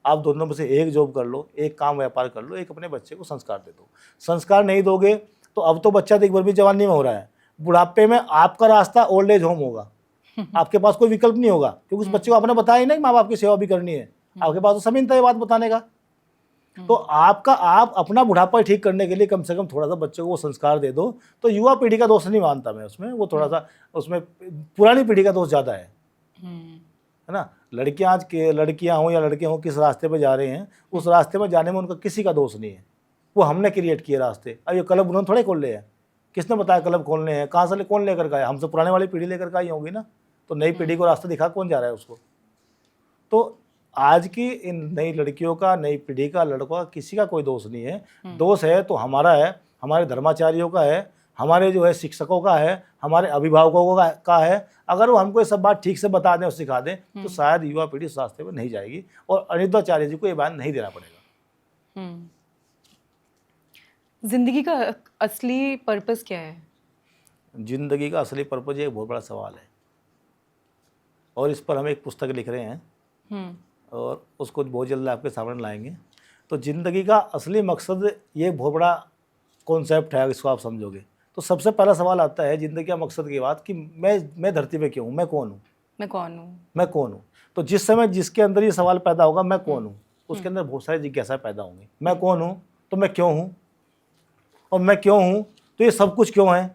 आप दोनों में से एक जॉब कर लो, एक काम व्यापार कर लो, एक अपने बच्चे को संस्कार दे दो। संस्कार नहीं दोगे तो अब तो बच्चा देख भी जवानी में हो रहा है, बुढ़ापे में आपका रास्ता ओल्ड एज होम होगा। आपके पास कोई विकल्प नहीं होगा, क्योंकि उस बच्चे को आपने बताया ही नहीं माँ बाप की सेवा भी करनी है, आपके पास तो समय नहीं था ये बात बताने का। तो आप अपना बुढ़ापा ठीक करने के लिए कम से कम थोड़ा सा बच्चों को वो संस्कार दे दो। तो युवा पीढ़ी का दोष नहीं मानता मैं उसमें, वो थोड़ा सा उसमें पुरानी पीढ़ी का दोष ज़्यादा है ना। लड़कियां हो या लड़के हों, किस रास्ते पे जा रहे हैं, उस रास्ते में जाने में उनका किसी का दोष नहीं है, वो हमने क्रिएट किए रास्ते। अब ये क्लब उन्होंने थोड़े खोल ले हैं, किसने बताया क्लब खोलने हैं, कहाँ से कौन लेकर गया, हमसे पुराने वाली पीढ़ी लेकर आई होगी ना। तो नई पीढ़ी को रास्ता दिखा कौन जा रहा है उसको। तो आज की इन नई लड़कियों का, नई पीढ़ी का, लड़कों का, किसी का कोई दोष नहीं है। दोष है तो हमारा है, हमारे धर्माचार्यों का है, हमारे जो है शिक्षकों का है, हमारे अभिभावकों का है। अगर वो हमको ये सब बात ठीक से बता दें और सिखा दें तो शायद युवा पीढ़ी उस रास्ते में नहीं जाएगी और अनिरुद्धाचार्य जी को ये बयान नहीं देना पड़ेगा। जिंदगी का असली पर्पस क्या है? जिंदगी का असली पर्पस ये एक बहुत बड़ा सवाल है और इस पर हम एक पुस्तक लिख रहे हैं और उसको बहुत जल्द आपके सामने लाएंगे। तो ज़िंदगी का असली मकसद ये बहुत बड़ा कॉन्सेप्ट है, इसको आप समझोगे तो सबसे पहला सवाल आता है ज़िंदगी का मकसद की बात कि मैं धरती पे क्यों हूँ, मैं कौन हूँ, मैं कौन हूँ। तो जिस समय जिसके अंदर ये सवाल पैदा होगा मैं कौन हूँ, उसके अंदर बहुत सारी जिज्ञासा पैदा होंगी। मैं कौन हूँ तो मैं क्यों हूँ, और मैं क्यों हूँ तो ये सब कुछ क्यों है,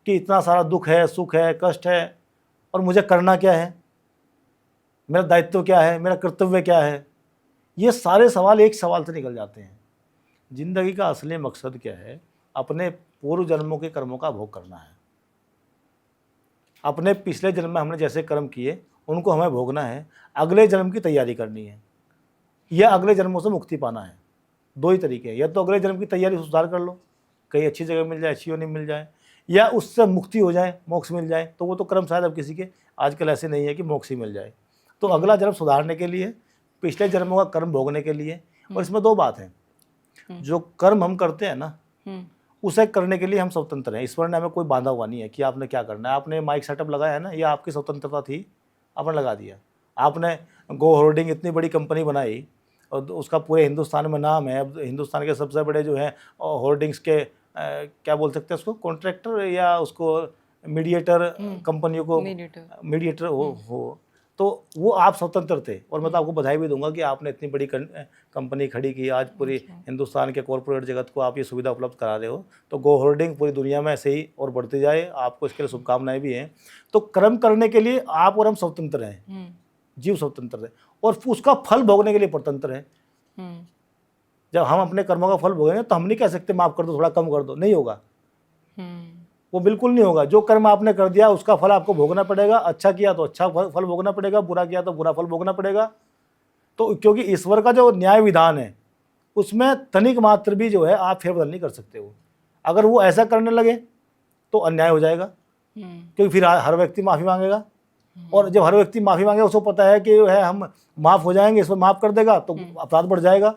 कि इतना सारा दुख है, सुख है, कष्ट है, और मुझे करना क्या है, मेरा दायित्व क्या है, मेरा कर्तव्य क्या है। ये सारे सवाल एक सवाल से निकल जाते हैं। जिंदगी का असली मकसद क्या है? अपने पूर्व जन्मों के कर्मों का भोग करना है। अपने पिछले जन्म में हमने जैसे कर्म किए उनको हमें भोगना है, अगले जन्म की तैयारी करनी है, यह अगले जन्मों से मुक्ति पाना है। दो ही तरीके हैं, या तो अगले जन्म की तैयारी सुधार कर लो, कहीं अच्छी जगह मिल जाए, अच्छी योनि मिल जाए, या उससे मुक्ति हो जाए, मोक्ष मिल जाए। तो वो तो कर्म शायद अब किसी के आजकल ऐसे नहीं है कि मोक्ष ही मिल जाए। तो अगला जन्म सुधारने के लिए, पिछले जन्मों का कर्म भोगने के लिए। और इसमें दो बात है, जो कर्म हम करते हैं ना, उसे करने के लिए हम स्वतंत्र हैं। ईश्वर ने हमें कोई बांधा हुआ नहीं है कि आपने क्या करना है। आपने माइक सेटअप लगाया है ना, ये आपकी स्वतंत्रता थी, आपने लगा दिया। आपने गो होल्डिंग इतनी बड़ी कंपनी बनाई और उसका पूरे हिंदुस्तान में नाम है। अब हिंदुस्तान के सबसे बड़े जो है होल्डिंग्स के क्या बोल सकते हैं उसको, कॉन्ट्रैक्टर या उसको मीडिएटर, कंपनियों को मीडिएटर हो, तो वो आप स्वतंत्र थे। और मैं तो आपको बधाई भी दूंगा कि आपने इतनी बड़ी कंपनी खड़ी की, आज पूरी हिंदुस्तान के कॉर्पोरेट जगत को आप ये सुविधा उपलब्ध करा रहे हो। तो गो होल्डिंग पूरी दुनिया में ऐसे ही और बढ़ती जाए, आपको इसके लिए शुभकामनाएं भी हैं। तो कर्म करने के लिए आप और हम स्वतंत्र हैं, जीव स्वतंत्र है, और उसका फल भोगने के लिए स्वतंत्र है। जब हम अपने कर्मों का फल भोगेंगे तो हम नहीं कह सकते माफ कर दो, थोड़ा कम कर दो, नहीं होगा, वो बिल्कुल नहीं होगा। जो कर्म आपने कर दिया उसका फल आपको भोगना पड़ेगा। अच्छा किया तो अच्छा फल भोगना पड़ेगा, बुरा किया तो बुरा फल भोगना पड़ेगा। तो क्योंकि ईश्वर का जो न्याय विधान है उसमें तनिक मात्र भी जो है आप फेरबदल नहीं कर सकते हो। अगर वो ऐसा करने लगे तो अन्याय हो जाएगा, क्योंकि फिर हर व्यक्ति माफ़ी मांगेगा, और जब हर व्यक्ति माफ़ी मांगे उसको पता है कि जो है हम माफ़ हो जाएंगे, ईश्वर माफ़ कर देगा, तो अपराध बढ़ जाएगा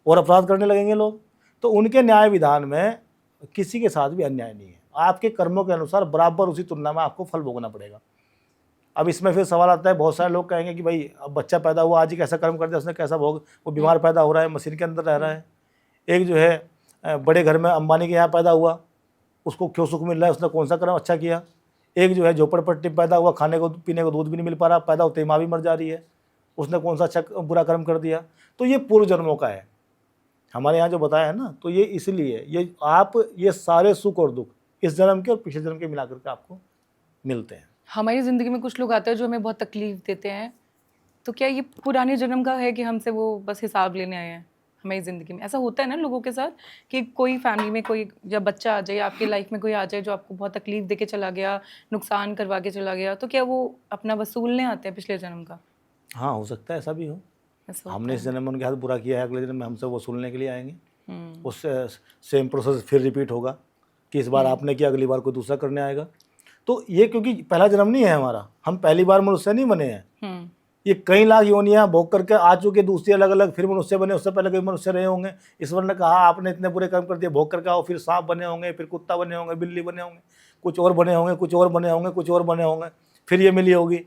और अपराध करने लगेंगे लोग। तो उनके न्याय विधान में किसी के साथ भी अन्याय नहीं है। आपके कर्मों के अनुसार बराबर उसी तुलना में आपको फल भोगना पड़ेगा। अब इसमें फिर सवाल आता है, बहुत सारे लोग कहेंगे कि भाई अब बच्चा पैदा हुआ, आज ही कैसा कर्म कर दिया उसने, कैसा भोग, वो बीमार पैदा हो रहा है, मशीन के अंदर रह रहा है। एक जो है बड़े घर में अंबानी के यहाँ पैदा हुआ, उसको क्यों सुख मिल रहा है, उसने कौन सा कर्म अच्छा किया। एक जो है झोपड़पट्टी पैदा हुआ, खाने को पीने को दूध भी नहीं मिल पा रहा, पैदा होते ही माँ भी मर जा रही है, उसने कौन सा अच्छा बुरा कर्म कर दिया। तो ये पूर्व जन्मों का है हमारे यहाँ जो बताया है ना। तो ये इसलिए ये सारे सुख और दुख इस जन्म के और पिछले जन्म के मिलाकर के आपको मिलते हैं। हमारी ज़िंदगी में कुछ लोग आते हैं जो हमें बहुत तकलीफ देते हैं, तो क्या ये पुराने जन्म का है कि हमसे वो बस हिसाब लेने आए हैं हमारी ज़िंदगी में? ऐसा होता है ना लोगों के साथ कि कोई फैमिली में कोई जब बच्चा आ जाए, आपकी लाइफ में कोई आ जाए जो आपको बहुत तकलीफ दे के चला गया, नुकसान करवा के चला गया, तो क्या वो अपना वसूलने आते हैं पिछले जन्म का? हाँ, हो सकता है ऐसा भी हो। हमने इस जन्म में उनके हाथ बुरा किया है, अगले जन्म में हमसे वसूलने के लिए आएंगे। उससे सेम प्रोसेस फिर रिपीट होगा कि इस बार आपने किया, अगली बार कोई दूसरा करने आएगा। तो ये क्योंकि पहला जन्म नहीं है हमारा, हम पहली बार मनुष्य नहीं बने हैं। ये कई लाख योनियां भोग करके आ चुके, दूसरी अलग अलग फिर मनुष्य बने, उससे पहले कई मनुष्य रहे होंगे। ईश्वर ने कहा आपने इतने बुरे कर्म कर दिए, भोग करके आओ, फिर सांप बने होंगे, फिर कुत्ता बने होंगे, बिल्ली बने होंगे, कुछ और बने होंगे, कुछ और बने होंगे, कुछ और बने होंगे, फिर ये मिली होगी,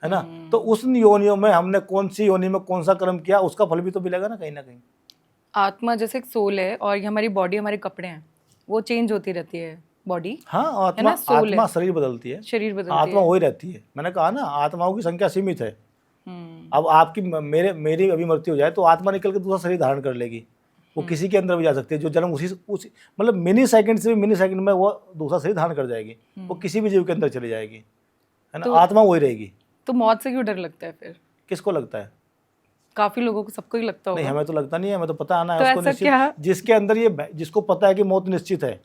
है ना। तो उस योनियों में हमने कौन सी योनि में कौन सा कर्म किया, उसका फल भी तो मिलेगा ना कहीं ना कहीं। आत्मा जैसे एक सोल है और ये हमारी बॉडी हमारे कपड़े हैं, वो चेंज होती रहती है बॉडी। हाँ, आत्मा शरीर बदलती है, शरीर बदलती है, आत्मा वही रहती है। मैंने कहा ना आत्माओं की संख्या सीमित है। अब आपकी मेरी अभी मृत्यु हो जाए तो आत्मा निकल के दूसरा शरीर धारण कर लेगी, वो किसी के अंदर भी जा सकती है। जो जन्म उसी मतलब मिनी सेकंड से भी मिनी सेकंड में वो दूसरा शरीर धारण कर जाएगी, वो किसी भी जीव के अंदर चली जाएगी, है ना। आत्मा वही रहेगी। तो मौत से क्यों डर लगता है फिर? किसको लगता है? काफी लोगों को, सबको ही लगता होगा। नहीं, हमें तो लगता नहीं है, हमें तो पता आना है तो उसको निश्चित। जिसके अंदर ये, जिसको पता है कि मौत निश्चित है,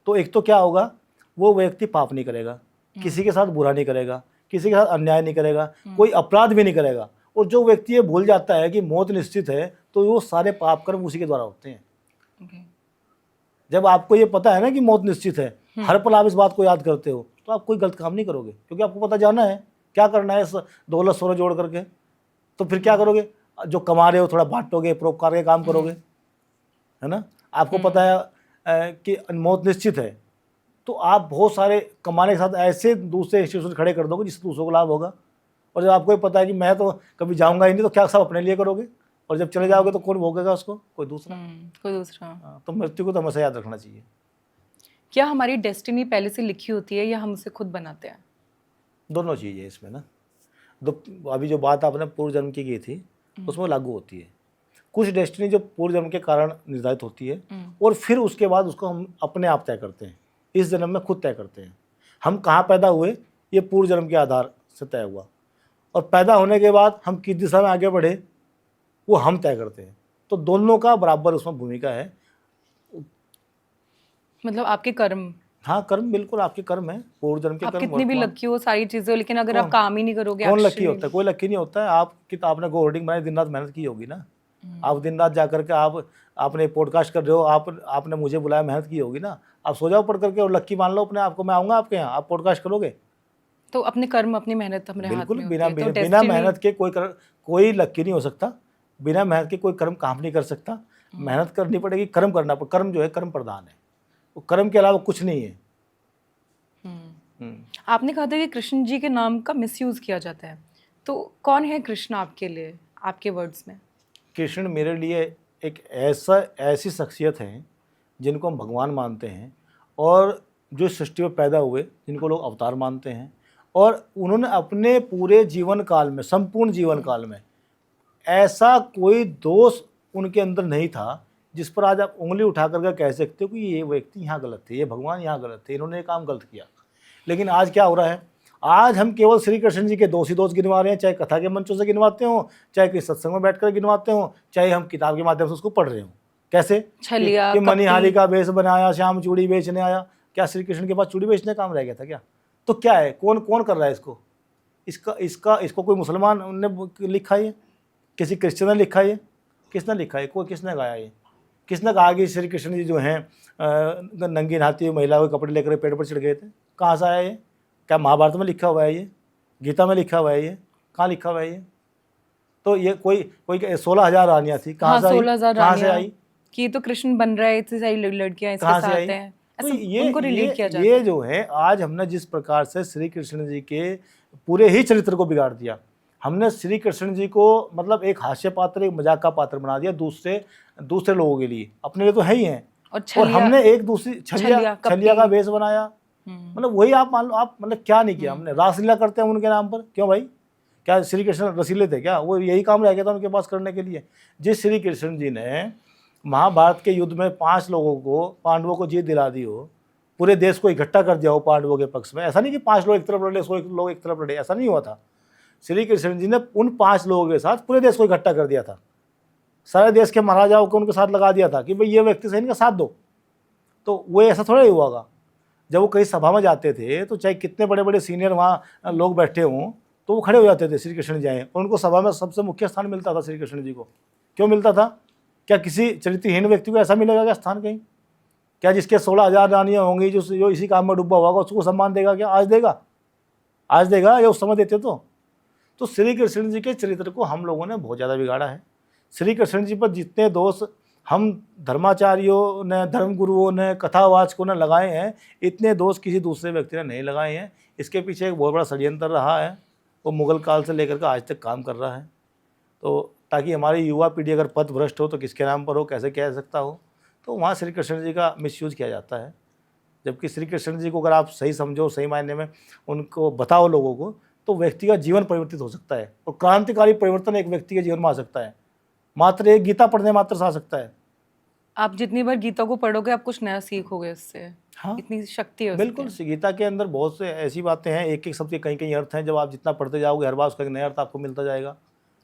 तो एक तो क्या होगा, वो व्यक्ति पाप नहीं करेगा, किसी के साथ बुरा नहीं करेगा, किसी के साथ अन्याय नहीं करेगा, कोई अपराध भी नहीं करेगा। और जो व्यक्ति ये भूल जाता है कि मौत निश्चित है, तो वो सारे पाप कर्म उसी के द्वारा होते हैं। जब आपको ये पता है ना कि मौत निश्चित है, हर पल आप इस बात को याद करते हो, तो आप कोई गलत काम नहीं करोगे, क्योंकि आपको पता जाना है क्या करना है दौलत सोना जोड़ करके। तो फिर क्या करोगे, जो कमा रहे हो थोड़ा बांटोगे, परोपकार के काम करोगे, है ना। आपको पता है कि मौत निश्चित है, तो आप बहुत सारे कमाने के साथ ऐसे दूसरे इंस्टीट्यूशन खड़े कर दोगे जिससे दूसरों को लाभ होगा। और जब आपको ये पता है कि मैं तो कभी जाऊंगा ही नहीं, तो क्या सब अपने लिए करोगे, और जब चले जाओगे तो कौन भोगेगा उसको, कोई दूसरा। तो मृत्यु को तो हमेशा याद रखना चाहिए। क्या हमारी डेस्टिनी पहले से लिखी होती है या हम उसे खुद बनाते हैं? दोनों चीज़ें इसमें ना। अभी जो बात आपने पूर्व जन्म की थी उसमें लागू होती है। कुछ डेस्टिनी जो पूर्व जन्म के कारण निर्धारित होती है, और फिर उसके बाद उसको हम अपने आप तय करते हैं, इस जन्म में खुद तय करते हैं। हम कहाँ पैदा हुए ये पूर्व जन्म के आधार से तय हुआ, और पैदा होने के बाद हम किस दिशा में आगे बढ़े वो हम तय करते हैं। तो दोनों का बराबर उसमें भूमिका है। मतलब आपके कर्म? हाँ, कर्म बिल्कुल आपके कर्म है, पूर्व जन्म के कर्म। कितनी भी लकी हो सारी चीजें, लेकिन अगर आप काम ही नहीं करोगे, कौन लकी होता है? कोई लकी नहीं होता है। आपने गो होल्डिंग बनाई, दिन रात मेहनत की होगी ना, आप दिन रात जा करके आपने पॉडकास्ट कर रहे हो, आपने मुझे बुलाया, मेहनत की होगी ना। आप सो जाओ पढ़ करके और लक्की मान लो अपने आप को, मैं आऊँगा आपके यहाँ, आप पॉडकास्ट करोगे। तो अपने कर्म, अपनी मेहनत हमारे हाथ बिल्कुल, में होती बिना है, तो बिना बिना डेस्टिनी। मेहनत के कोई लक्की नहीं हो सकता। बिना मेहनत के कोई कर्म काम नहीं कर सकता। मेहनत करनी पड़ेगी, कर्म करना पड़ेगा। कर्म जो है कर्म प्रधान है, वो कर्म के अलावा कुछ नहीं है। आपने कहा था कि कृष्ण जी के नाम का मिसयूज किया जाता है, तो कौन है कृष्ण आपके लिए, आपके वर्ड्स में? कृष्ण मेरे लिए एक ऐसी शख्सियत है जिनको हम भगवान मानते हैं, और जो इस सृष्टि में पैदा हुए, जिनको लोग अवतार मानते हैं, और उन्होंने अपने पूरे जीवन काल में, संपूर्ण जीवन काल में ऐसा कोई दोष उनके अंदर नहीं था जिस पर आज आप उंगली उठा करके कह सकते हो कि ये व्यक्ति यहाँ गलत थे, ये भगवान यहाँ गलत थे, इन्होंने ये काम गलत किया। लेकिन आज क्या हो रहा है, आज हम केवल श्री कृष्ण जी के दोष ही दोष गिनवा रहे हैं, चाहे कथा के मंचों से गिनवाते हो, चाहे किसी सत्संग में बैठकर गिनवाते हो, चाहे हम किताब के माध्यम से उसको पढ़ रहे हो। कैसे छलिया, कि मनिहारी का वेश बनाया, श्याम चूड़ी बेचने आया। क्या श्री कृष्ण के पास चूड़ी बेचने का काम रह गया था क्या? तो क्या है, कौन कौन कर रहा है इसको? इसको कोई मुसलमान ने लिखा है, किसी क्रिश्चियन ने लिखा है, किसने लिखा है, कोई किसने गाया है? किसने कहा कि श्री कृष्ण जी जो हैं नंगी नहाती हुई महिला के कपड़े लेकर पेड़ पर चढ़ गए थे? कहाँ से आया ये? क्या महाभारत में लिखा हुआ है ये? गीता में लिखा हुआ है ये? कहाँ लिखा हुआ है ये? तो ये कोई 16,000 रानियाँ थी, कहाँ से आई? 16,000 कहाँ से आई? कि तो कृष्ण बन रहा है, इतनी सारी लड़कियां इसके साथ हैं, तो ऐसा उनको रिलेट किया जाता ये है। जो है, आज हमने जिस प्रकार से श्री कृष्ण जी के पूरे ही चरित्र को बिगाड़ दिया। हमने श्री कृष्ण जी को मतलब एक हास्य पात्र, एक मजाक का पात्र बना दिया दूसरे लोगों के लिए, अपने लिए तो है ही हैं। और हमने एक दूसरी छलिया का वेश बनाया। मतलब वही आप मान लो, आप मतलब क्या नहीं किया हमने? रासलीला करते हैं उनके नाम पर, क्यों भाई? क्या श्री कृष्ण रसीले थे क्या? वो यही काम रह गया था उनके पास करने के लिए। जिस श्री कृष्ण जी ने महाभारत के युद्ध में 5 लोगों को, पांडवों को जीत दिला दी हो, पूरे देश को इकट्ठा कर दिया हो पांडवों के पक्ष में। ऐसा नहीं कि 5 लोग एक तरफ लड़े, 100 लोग एक तरफ लड़े, ऐसा नहीं हुआ था। श्री कृष्ण जी ने उन 5 लोगों के साथ पूरे देश को इकट्ठा कर दिया था। सारे देश के महाराजाओं को उनके साथ लगा दिया था कि भाई ये व्यक्ति से इनका साथ दो। तो वो ऐसा थोड़ा ही हुआ होगा। जब वो कहीं सभा में जाते थे तो चाहे कितने बड़े बड़े सीनियर वहाँ लोग बैठे हों, तो वो खड़े हो जाते थे श्री कृष्ण जी आए, और उनको सभा में सबसे मुख्य स्थान मिलता था श्री कृष्ण जी को। क्यों मिलता था? क्या किसी चरित्रहीन व्यक्ति को ऐसा मिलेगा क्या स्थान कहीं? क्या जिसके 16,000 रानियाँ होंगी, जो इसी काम में डूबा होगा, उसको सम्मान देगा क्या? आज देगा या उस समय देते? तो श्री कृष्ण जी के चरित्र को हम लोगों ने बहुत ज़्यादा बिगाड़ा है। श्री कृष्ण जी पर जितने दोष हम धर्माचार्यों ने, धर्मगुरुओं ने, कथावाचकों ने लगाए हैं, इतने दोष किसी दूसरे व्यक्ति ने नहीं लगाए हैं। इसके पीछे एक बहुत बड़ा षड्यंत्र रहा है, वो मुगल काल से लेकर के आज तक काम कर रहा है। तो ताकि हमारी युवा पीढ़ी अगर पथ भ्रष्ट हो तो किसके नाम पर हो, कैसे कह सकता हो, तो वहाँ श्री कृष्ण जी का मिसयूज़ किया जाता है। जबकि श्री कृष्ण जी को अगर आप सही समझो, सही मायने में उनको बताओ लोगों को, तो व्यक्ति का जीवन परिवर्तित हो सकता है। और क्रांतिकारी परिवर्तन एक व्यक्ति के जीवन में आ सकता है, मात्र एक गीता पढ़ने मात्र से आ सकता है। आप जितनी बार गीता को पढ़ोगे आप कुछ नया सीखोगे उससे। हाँ, इतनी शक्ति है बिल्कुल। गीता के अंदर बहुत से ऐसी बातें हैं, एक एक शब्द के कई कई अर्थ हैं। जब आप जितना पढ़ते जाओगे हर बार उसका एक नया अर्थ आपको मिलता जाएगा।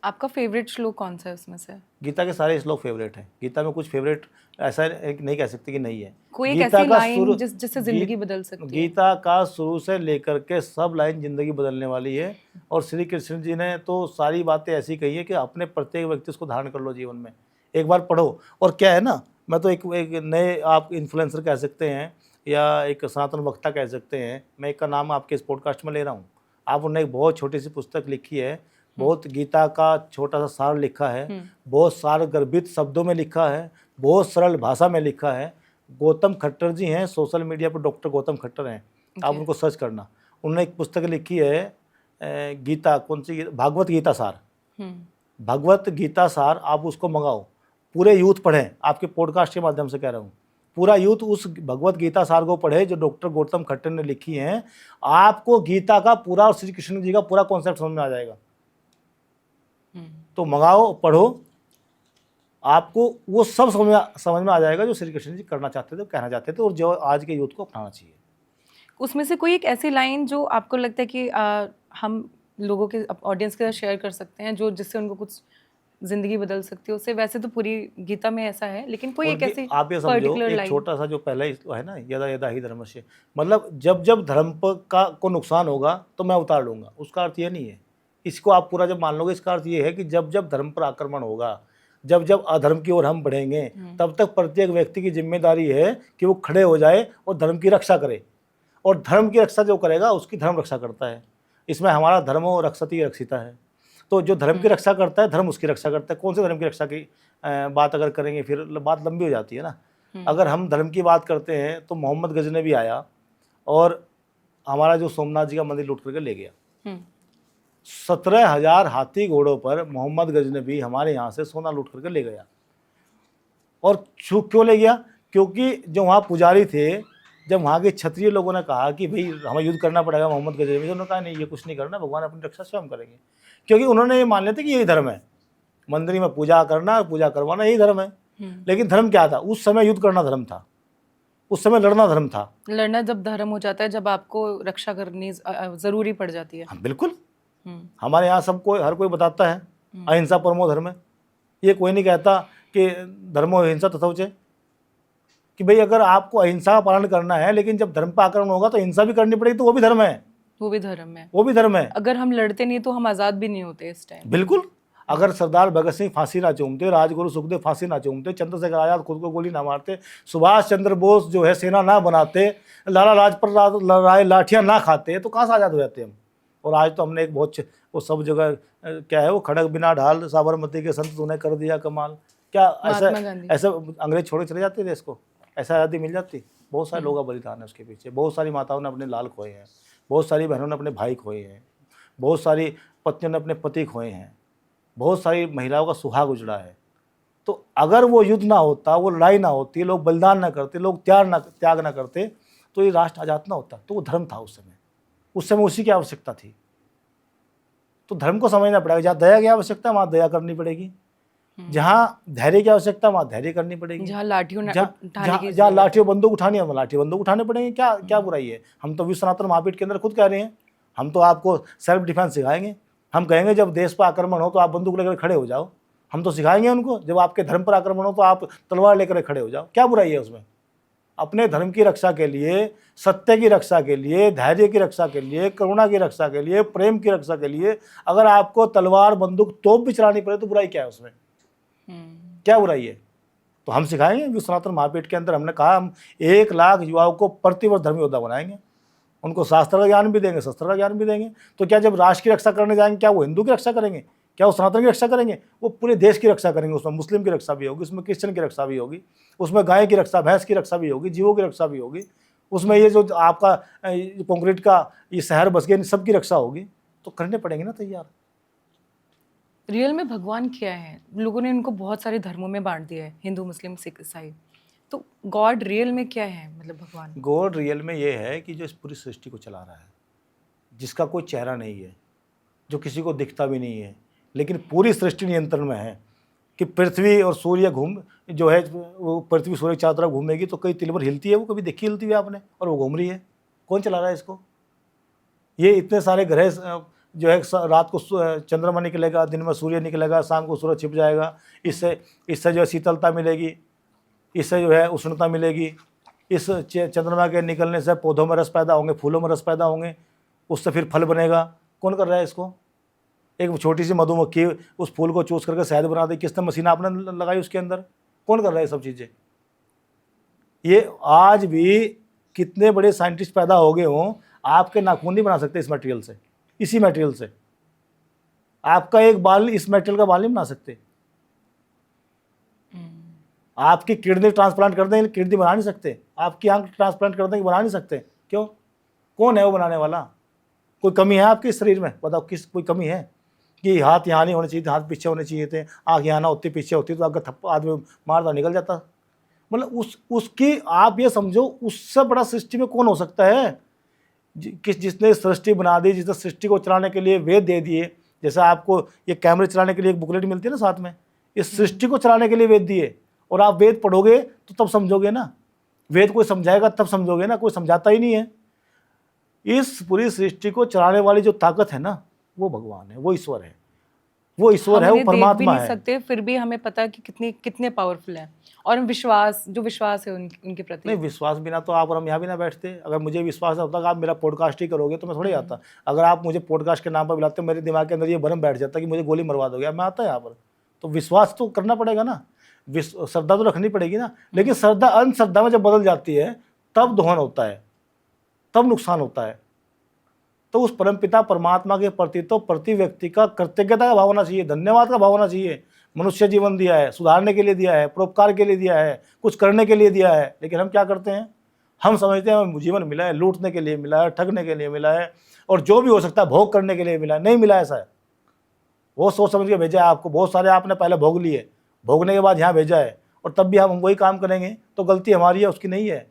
आपका फेवरेट श्लोक कौन सा है उसमें से? गीता के सारे श्लोक फेवरेट हैं। गीता में कुछ फेवरेट ऐसा नहीं कह सकते कि नहीं है। कोई एक ऐसी लाइन जिससे जिंदगी बदल सकती है? गीता का शुरू से लेकर के सब लाइन जिंदगी बदलने वाली है। और श्री कृष्ण जी ने तो सारी बातें ऐसी कही है कि अपने प्रत्येक व्यक्ति उसको धारण कर लो जीवन में, एक बार पढ़ो। और क्या है ना, मैं तो एक नए आप इन्फ्लुएंसर कह सकते हैं या एक सनातन वक्ता कह सकते हैं, मैं एक का नाम आपके इस पॉडकास्ट में ले रहा हूँ। आप उन्होंने एक बहुत छोटी सी पुस्तक लिखी है, बहुत गीता का छोटा सा सार लिखा है, बहुत सार गर्भित शब्दों में लिखा है, बहुत सरल भाषा में लिखा है। गौतम खट्टर जी हैं, सोशल मीडिया पर डॉक्टर गौतम खट्टर हैं, आप उनको सर्च करना। उन्होंने एक पुस्तक लिखी है गीता, कौन सी? भागवत गीता सार। भागवत गीता सार, आप उसको मंगाओ, पूरे यूथ पढ़ें। आपके पॉडकास्ट के माध्यम से कह रहा हूँ, पूरा यूथ उस भगवत गीता सार को पढ़े जो डॉक्टर गौतम खट्टर ने लिखी हैं। आपको गीता का पूरा और श्री कृष्ण जी का पूरा कॉन्सेप्ट समझ में आ जाएगा। तो मंगाओ, पढ़ो, आपको वो सब समझ में आ जाएगा जो श्री कृष्ण जी करना चाहते थे, कहना चाहते थे, और जो आज के यूथ को अपनाना चाहिए। उसमें से कोई एक ऐसी लाइन जो आपको लगता है कि हम लोगों के, ऑडियंस के साथ शेयर कर सकते हैं, जो जिससे उनको कुछ जिंदगी बदल सकती है उससे? वैसे तो पूरी गीता में ऐसा है, लेकिन कोई एक ऐसी आप ये समझो, एक छोटा सा जो पहला है ना, यदा यदा ही धर्मस्य, मतलब जब जब धर्म को नुकसान होगा तो मैं उतार लूंगा, उसका अर्थ ये नहीं है। इसको आप पूरा जब मान लोगे, इसका अर्थ ये है कि जब जब धर्म पर आक्रमण होगा, जब जब अधर्म की ओर हम बढ़ेंगे तब तक प्रत्येक व्यक्ति की जिम्मेदारी है कि वो खड़े हो जाए और धर्म की रक्षा करे, और धर्म की रक्षा जो करेगा उसकी धर्म रक्षा करता है। इसमें हमारा धर्मो रक्षति रक्षिता है। तो जो धर्म की रक्षा करता है धर्म उसकी रक्षा करता है। कौन से धर्म की रक्षा की बात अगर करेंगे फिर बात लंबी हो जाती है ना। अगर हम धर्म की बात करते हैं तो मोहम्मद गजनबी आया और हमारा जो सोमनाथ जी का मंदिर लूट करके ले गया। 17,000 हाथी घोड़ों पर मोहम्मद गजनबी हमारे यहाँ से सोना लूट करके ले गया। और क्यों ले गया? क्योंकि जो वहाँ पुजारी थे, जब वहाँ के क्षत्रिय लोगों ने कहा कि भाई हमें युद्ध करना पड़ेगा मोहम्मद गजनबी, उन्होंने कहा नहीं, ये कुछ नहीं करना, भगवान अपनी रक्षा स्वयं करेंगे। क्योंकि उन्होंने ये मान लेते कि यही धर्म है, मंदिर में पूजा करना, पूजा करवाना, यही धर्म है। लेकिन धर्म क्या था? उस समय युद्ध करना धर्म था, उस समय लड़ना धर्म था। लड़ना जब धर्म हो जाता है, जब आपको रक्षा करनी जरूरी पड़ जाती है। हाँ बिल्कुल। हमारे यहाँ सबको हर कोई बताता है अहिंसा परमो धर्म है। ये कोई नहीं कहता कि धर्मो हिंसा तथौचे, कि भाई अगर आपको अहिंसा का पालन करना है, लेकिन जब धर्म पर आक्रमण होगा तो हिंसा भी करनी पड़ेगी, तो वो भी धर्म है। वो भी धर्म है, वो भी धर्म है। अगर हम लड़ते नहीं तो हम आजाद भी नहीं होते इस टाइम। बिल्कुल। अगर सरदार भगत सिंह फांसी ना चूमते, राजगुरु सुखदेव फांसी ना चूमते, चंद्रशेखर आजाद खुद को गोली ना मारते, सुभाष चंद्र बोस जो है सेना ना बनाते, लाला लाजपत राय लाठियां ना खाते, तो कहाँ से आज़ाद हो जाते हम। और आज तो हमने एक बहुत वो सब जगह क्या है, वो खड़क बिना ढाल साबरमती के संत तूने कर दिया कमाल। क्या ऐसा अंग्रेज छोड़े चले जाते देश को? ऐसा आज़ादी मिल जाती? बहुत सारे लोगों का बलिदान है उसके पीछे। बहुत सारी माताओं ने अपने लाल खोए हैं, बहुत सारी बहनों ने अपने भाई खोए हैं, बहुत सारी पत्नियों ने अपने पति खोए हैं, बहुत सारी महिलाओं का सुहाग उजड़ा है। तो अगर वो युद्ध ना होता, वो लड़ाई ना होती, लोग बलिदान ना करते, लोग त्याग ना करते, तो ये राष्ट्र आजाद ना होता। तो वो धर्म था उस समय उसी की आवश्यकता थी। तो धर्म को समझना पड़ेगा। जहाँ दया की आवश्यकता वहाँ दया करनी पड़ेगी, जहाँ धैर्य की आवश्यकता वहाँ धैर्य करनी पड़ेगी, जहाँ लाठियों बंदूक उठानी है वहाँ लाठियों बंदूक उठाने पड़ेंगे। क्या बुराई है? हम तो विश्व सनातन महापीठ के अंदर खुद कह रहे हैं, हम तो आपको सेल्फ डिफेंस सिखाएंगे। हम कहेंगे जब देश पर आक्रमण हो तो आप बंदूक लेकर खड़े हो जाओ। हम तो सिखाएंगे उनको, जब आपके धर्म पर आक्रमण हो तो आप तलवार लेकर खड़े हो जाओ। क्या बुराई है उसमें? अपने धर्म की रक्षा के लिए, सत्य की रक्षा के लिए, धैर्य की रक्षा के लिए, करुणा की रक्षा के लिए, प्रेम की रक्षा के लिए अगर आपको तलवार बंदूक तोप भी चलानी पड़े तो बुराई क्या है उसमें? क्या बुराई है? तो हम सिखाएंगे विश्व सनातन महापीठ के अंदर। हमने कहा हम 1 लाख युवाओं को प्रतिवर्ष धर्म योद्धा बनाएंगे, उनको शास्त्र का ज्ञान भी देंगे, शस्त्र का ज्ञान भी देंगे। तो क्या जब राष्ट्र की रक्षा करने जाएंगे, क्या वो हिंदू की रक्षा करेंगे? क्या वो सनातन की रक्षा करेंगे? वो पूरे देश की रक्षा करेंगे। उसमें मुस्लिम की रक्षा भी होगी, उसमें क्रिश्चियन की रक्षा भी होगी, उसमें गाय की रक्षा, भैंस की रक्षा भी होगी, जीवों की रक्षा भी होगी, उसमें ये जो आपका कंक्रीट का ये शहर बस गए, सबकी रक्षा होगी। तो करने पड़ेंगे ना तैयार। रियल में भगवान क्या है? लोगों ने इनको बहुत सारे धर्मों में बांट दिया है, हिंदू, मुस्लिम, सिख, ईसाई। तो गॉड रियल में क्या है? मतलब भगवान गॉड रियल में ये है कि जो इस पूरी सृष्टि को चला रहा है, जिसका कोई चेहरा नहीं है, जो किसी को दिखता भी नहीं है, लेकिन पूरी सृष्टि नियंत्रण में है। कि पृथ्वी और सूर्य जो है वो पृथ्वी सूर्य के चारों तरफ घूमेगी तो कई तिल भर हिलती है, वो कभी देखी हिलती है आपने? और वो घूम रही है। कौन चला रहा है इसको? ये इतने सारे ग्रह जो है, रात को चंद्रमा निकलेगा, दिन में सूर्य निकलेगा, शाम को सूरज छिप जाएगा। इससे जो है शीतलता मिलेगी, इससे जो है उष्णता मिलेगी। इस चंद्रमा के निकलने से पौधों में रस पैदा होंगे, फूलों में रस पैदा होंगे, उससे फिर फल बनेगा। कौन कर रहा है इसको? एक छोटी सी मधुमक्खी उस फूल को चूस करके शहद बना दे, किसने मशीन आपने लगाई उसके अंदर? कौन कर रहा है सब चीज़ें? ये आज भी कितने बड़े साइंटिस्ट पैदा हो गए हों, आपके नाखून नहीं बना सकते इस मटेरियल से, इसी मटेरियल से। आपका एक बाल इस मटेरियल का बाल नहीं बना सकते। आपकी किडनी ट्रांसप्लांट कर देंगे, किडनी बना नहीं सकते। आपकी आंख ट्रांसप्लांट कर देंगे, बना नहीं सकते। क्यों? कौन है वो बनाने वाला? कोई कमी है आपके शरीर में? बताओ, कोई कमी है कि हाथ यहाँ नहीं होने चाहिए थे, हाथ पीछे होने चाहिए थे, आँख यहाँ ना होती, पीछे होती तो आपका थप्पड़ आदमी मारता निकल जाता। मतलब उसकी आप ये समझो, उससे बड़ा सृष्टि में कौन हो सकता है? जिसने सृष्टि बना दी, जिसने सृष्टि को चलाने के लिए वेद दे दिए। जैसे आपको ये कैमरे चलाने के लिए एक बुकलेट मिलती है ना साथ में, इस सृष्टि को चलाने के लिए वेद दिए। और आप वेद पढ़ोगे तो तब समझोगे ना, वेद कोई समझाएगा तब समझोगे ना, कोई समझाता ही नहीं है। इस पूरी सृष्टि को चलाने वाली जो ताकत है ना, वो भगवान है, वो ईश्वर है, वो ईश्वर है, वो परमात्मा है। सकते फिर भी हमें पता है कि कितने पावरफुल हैं। और विश्वास है उनके प्रति। नहीं, विश्वास बिना तो आप और हम यहाँ भी ना बैठते। अगर मुझे विश्वास होता कि आप मेरा पॉडकास्ट ही करोगे तो मैं थोड़ी आता। अगर आप मुझे पॉडकास्ट के नाम पर बुलाते, मेरे दिमाग के अंदर ये भ्रम बैठ जाता कि मुझे गोली मरवा दोगे, मैं आता यहाँ पर? तो विश्वास तो करना पड़ेगा ना, श्रद्धा तो रखनी पड़ेगी ना। लेकिन श्रद्धा अंधश्रद्धा में जब बदल जाती है तब दोहन होता है, तब नुकसान होता है। तो उस परमपिता परमात्मा के प्रति तो प्रति व्यक्ति का कृतज्ञता का भाव होना चाहिए, धन्यवाद का भाव होना चाहिए। मनुष्य जीवन दिया है, सुधारने के लिए दिया है, परोपकार के लिए दिया है, कुछ करने के लिए दिया है। लेकिन हम क्या करते हैं, हम समझते हैं हमें जीवन मिला है लूटने के लिए मिला है, ठगने के लिए मिला है, और जो भी हो सकता है भोग करने के लिए मिला है। नहीं मिला ऐसा है, वो सोच समझ के भेजा है आपको। बहुत सारे आपने पहले भोग लिए, भोगने के बाद यहाँ भेजा है, और तब भी हम वही काम करेंगे तो गलती हमारी है, उसकी नहीं है।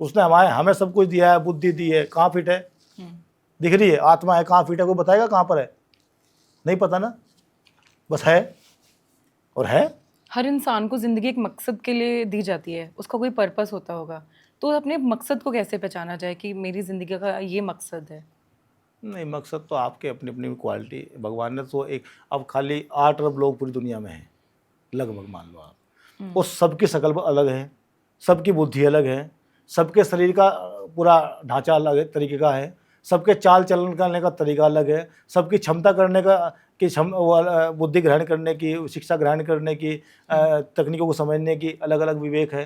उसने हमें सब कुछ दिया है, बुद्धि दी है, कहाँ फिट है, दिख रही है, आत्मा है, कहाँ फिट है, कोई बताएगा कहाँ पर है, नहीं पता ना, बस है और है। हर इंसान को ज़िंदगी एक मकसद के लिए दी जाती है, उसका कोई पर्पस होता होगा, तो अपने मकसद को कैसे पहचाना जाए कि मेरी ज़िंदगी का ये मकसद है? नहीं, मकसद तो आपके अपनी अपनी क्वालिटी, भगवान ने तो एक, अब खाली 8 अरब लोग पूरी दुनिया में हैं लगभग, मान लो आप, और सबकी शक्ल अलग है, सबकी बुद्धि अलग है, सबके शरीर का पूरा ढांचा अलग तरीके का है, सबके चाल चलन करने का तरीका अलग है, सबकी क्षमता करने का कि बुद्धि ग्रहण करने की, शिक्षा ग्रहण करने की, तकनीकों को समझने की अलग अलग विवेक है।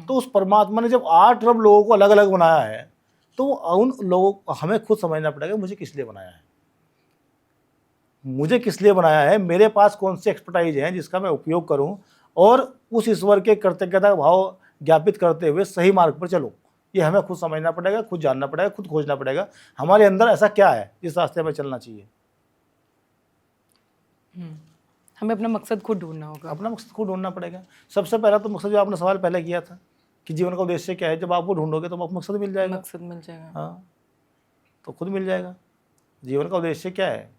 तो उस परमात्मा ने जब 8 अरब लोगों को अलग अलग बनाया है, तो उन लोगों को हमें खुद समझना पड़ेगा मुझे किस लिए बनाया है, मुझे किस लिए बनाया है, मेरे पास कौन सी एक्सपर्टाइज है जिसका मैं उपयोग करूं, और उस ईश्वर के कृतज्ञता भाव ज्ञापित करते हुए सही मार्ग पर चलूं। ये हमें खुद समझना पड़ेगा, खुद जानना पड़ेगा, खुद खोजना पड़ेगा हमारे अंदर ऐसा क्या है जिस रास्ते में चलना चाहिए। हमें अपना मकसद खुद ढूंढना होगा, अपना मकसद खुद ढूंढना पड़ेगा। सबसे पहला तो मकसद, जो आपने सवाल पहले किया था कि जीवन का उद्देश्य क्या है, जब आप वो ढूंढोगे तो आपको मकसद मिल जाएगा। मकसद मिल जाएगा, हाँ, तो खुद मिल जाएगा। जीवन का उद्देश्य क्या है,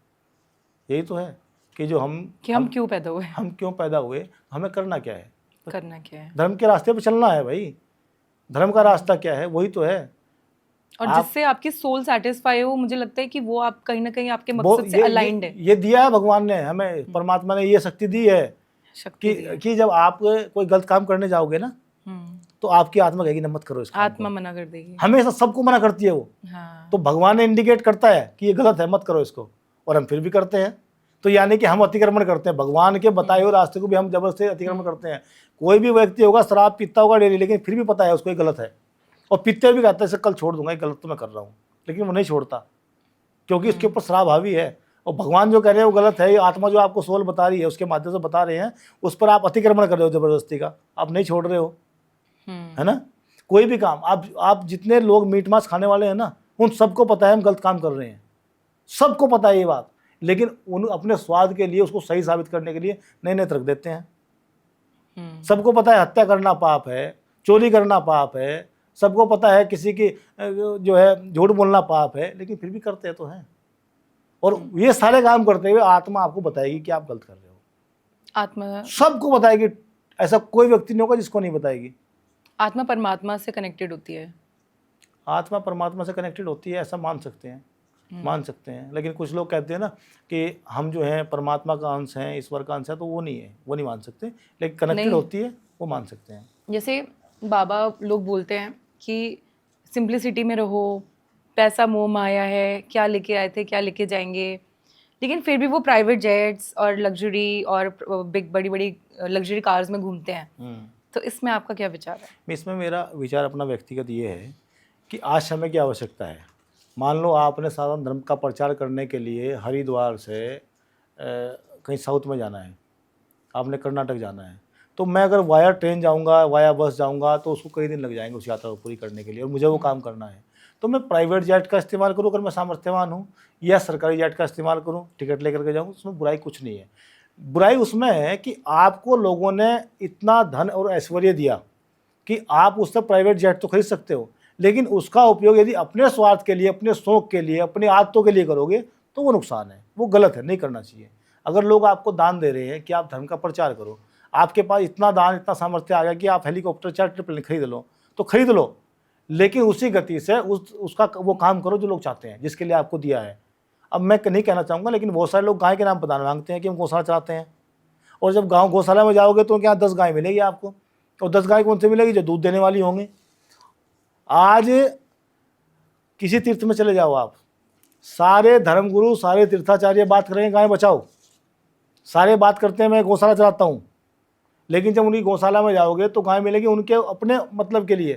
यही तो है कि जो हम क्यों पैदा हुए, हम क्यों पैदा हुए, हमें करना क्या है, करना क्या है, धर्म के रास्ते पर चलना है भाई। धर्म का रास्ता क्या है, वही तो है। और जिससे आपकी सोल सेटिस्फाई हो, मुझे लगता है कि वो आप कहीं ना कहीं आपके मकसद से अलाइंड है। ये दिया है भगवान ने हमें, परमात्मा ने ये शक्ति दी है कि जब आप कोई गलत काम करने जाओगे ना, तो आपकी आत्मा कहेगी न मत करो इसको, आत्मा मना कर देगी, हमेशा सबको मना करती है वो। हाँ। तो भगवान ने इंडिकेट करता है कि ये गलत है, मत करो इसको, और हम फिर भी करते हैं। तो यानी कि हम अतिक्रमण करते हैं, भगवान के बताए हुए रास्ते को भी हम जबरदस्ती अतिक्रमण करते हैं। कोई भी व्यक्ति होगा शराब पीता होगा डेली, लेकिन फिर भी पता है उसको ये गलत है, और पीते भी कहता है इसे कल छोड़ दूंगा, ये गलत तो मैं कर रहा हूँ, लेकिन वो नहीं छोड़ता क्योंकि इसके ऊपर शराब हावी है। और भगवान जो कह रहे हैं वो गलत है, ये आत्मा जो आपको सोल बता रही है उसके माध्यम से बता रहे हैं, उस पर आप अतिक्रमण कर रहे हो जबरदस्ती का, आप नहीं छोड़ रहे हो, है ना। कोई भी काम आप जितने लोग मीट मांस खाने वाले हैं ना, उन सबको पता है हम गलत काम कर रहे हैं, सबको पता है ये बात, लेकिन उन अपने स्वाद के लिए उसको सही साबित करने के लिए नए नए तर्क देते हैं। सबको पता है हत्या करना पाप है, चोरी करना पाप है, सबको पता है किसी की जो है झूठ बोलना पाप है, लेकिन फिर भी करते तो हैं। और ये सारे काम करते हुए आत्मा आपको बताएगी कि आप गलत कर रहे हो। आत्मा सबको बताएगी, ऐसा कोई व्यक्ति नहीं होगा जिसको नहीं बताएगी। आत्मा परमात्मा से कनेक्टेड होती है, आत्मा परमात्मा से कनेक्टेड होती है, ऐसा मान सकते हैं, मान सकते हैं। लेकिन कुछ लोग कहते हैं ना कि हम जो है परमात्मा का अंश हैं, ईश्वर का अंश है, तो वो नहीं है, वो नहीं मान सकते। लेकिन कनेक्टेड होती है, वो मान सकते हैं। जैसे बाबा लोग बोलते हैं कि सिंप्लिसिटी में रहो, पैसा मोह माया है, क्या लेके आए थे क्या लेके जाएंगे, लेकिन फिर भी वो प्राइवेट जेट्स और लग्जरी और बिग बड़ी बड़ी लग्जरी कार्स में घूमते हैं। तो इसमें आपका क्या विचार है? इसमें मेरा विचार अपना व्यक्तिगत ये है कि आज समय की आवश्यकता है। मान लो आपने सनातन धर्म का प्रचार करने के लिए हरिद्वार से कहीं साउथ में जाना है, आपने कर्नाटक जाना है, तो मैं अगर वाया ट्रेन जाऊंगा, वाया बस जाऊंगा, तो उसको कई दिन लग जाएंगे उस यात्रा को पूरी करने के लिए, और मुझे वो काम करना है। तो मैं प्राइवेट जेट का इस्तेमाल करूँ अगर मैं सामर्थ्यवान हूँ, या सरकारी जेट का इस्तेमाल करूँ, टिकट लेकर के जाऊँ, उसमें बुराई कुछ नहीं है। बुराई उसमें है कि आपको लोगों ने इतना धन और ऐश्वर्य दिया कि आप उससे प्राइवेट जेट तो खरीद सकते हो, लेकिन उसका उपयोग यदि अपने स्वार्थ के लिए, अपने शौक के लिए, अपनी आदतों के लिए करोगे तो वो नुकसान है, वो गलत है, नहीं करना चाहिए। अगर लोग आपको दान दे रहे हैं कि आप धर्म का प्रचार करो, आपके पास इतना दान, इतना सामर्थ्य आ गया कि आप हेलीकॉप्टर चार्टर प्लेन खरीद लो, तो खरीद लो, लेकिन उसी गति से उसका वो काम करो जो लोग चाहते हैं, जिसके लिए आपको दिया है। अब मैं नहीं कहना चाहूँगा, लेकिन बहुत सारे लोग गाय के नाम पर दान मांगते हैं कि हम गौशाला चलाते हैं, और जब गाँव गौशाला में जाओगे तो क्या 10 गाय मिलेगी आपको, और 10 गाय कौन सी मिलेगी? जो दूध देने वाली होंगी। आज किसी तीर्थ में चले जाओ आप, सारे धर्मगुरु, सारे तीर्थाचार्य बात करेंगे गाय बचाओ, सारे बात करते हैं मैं गौशाला चलाता हूँ, लेकिन जब उनकी गौशाला में जाओगे तो गाय मिलेगी उनके अपने मतलब के लिए,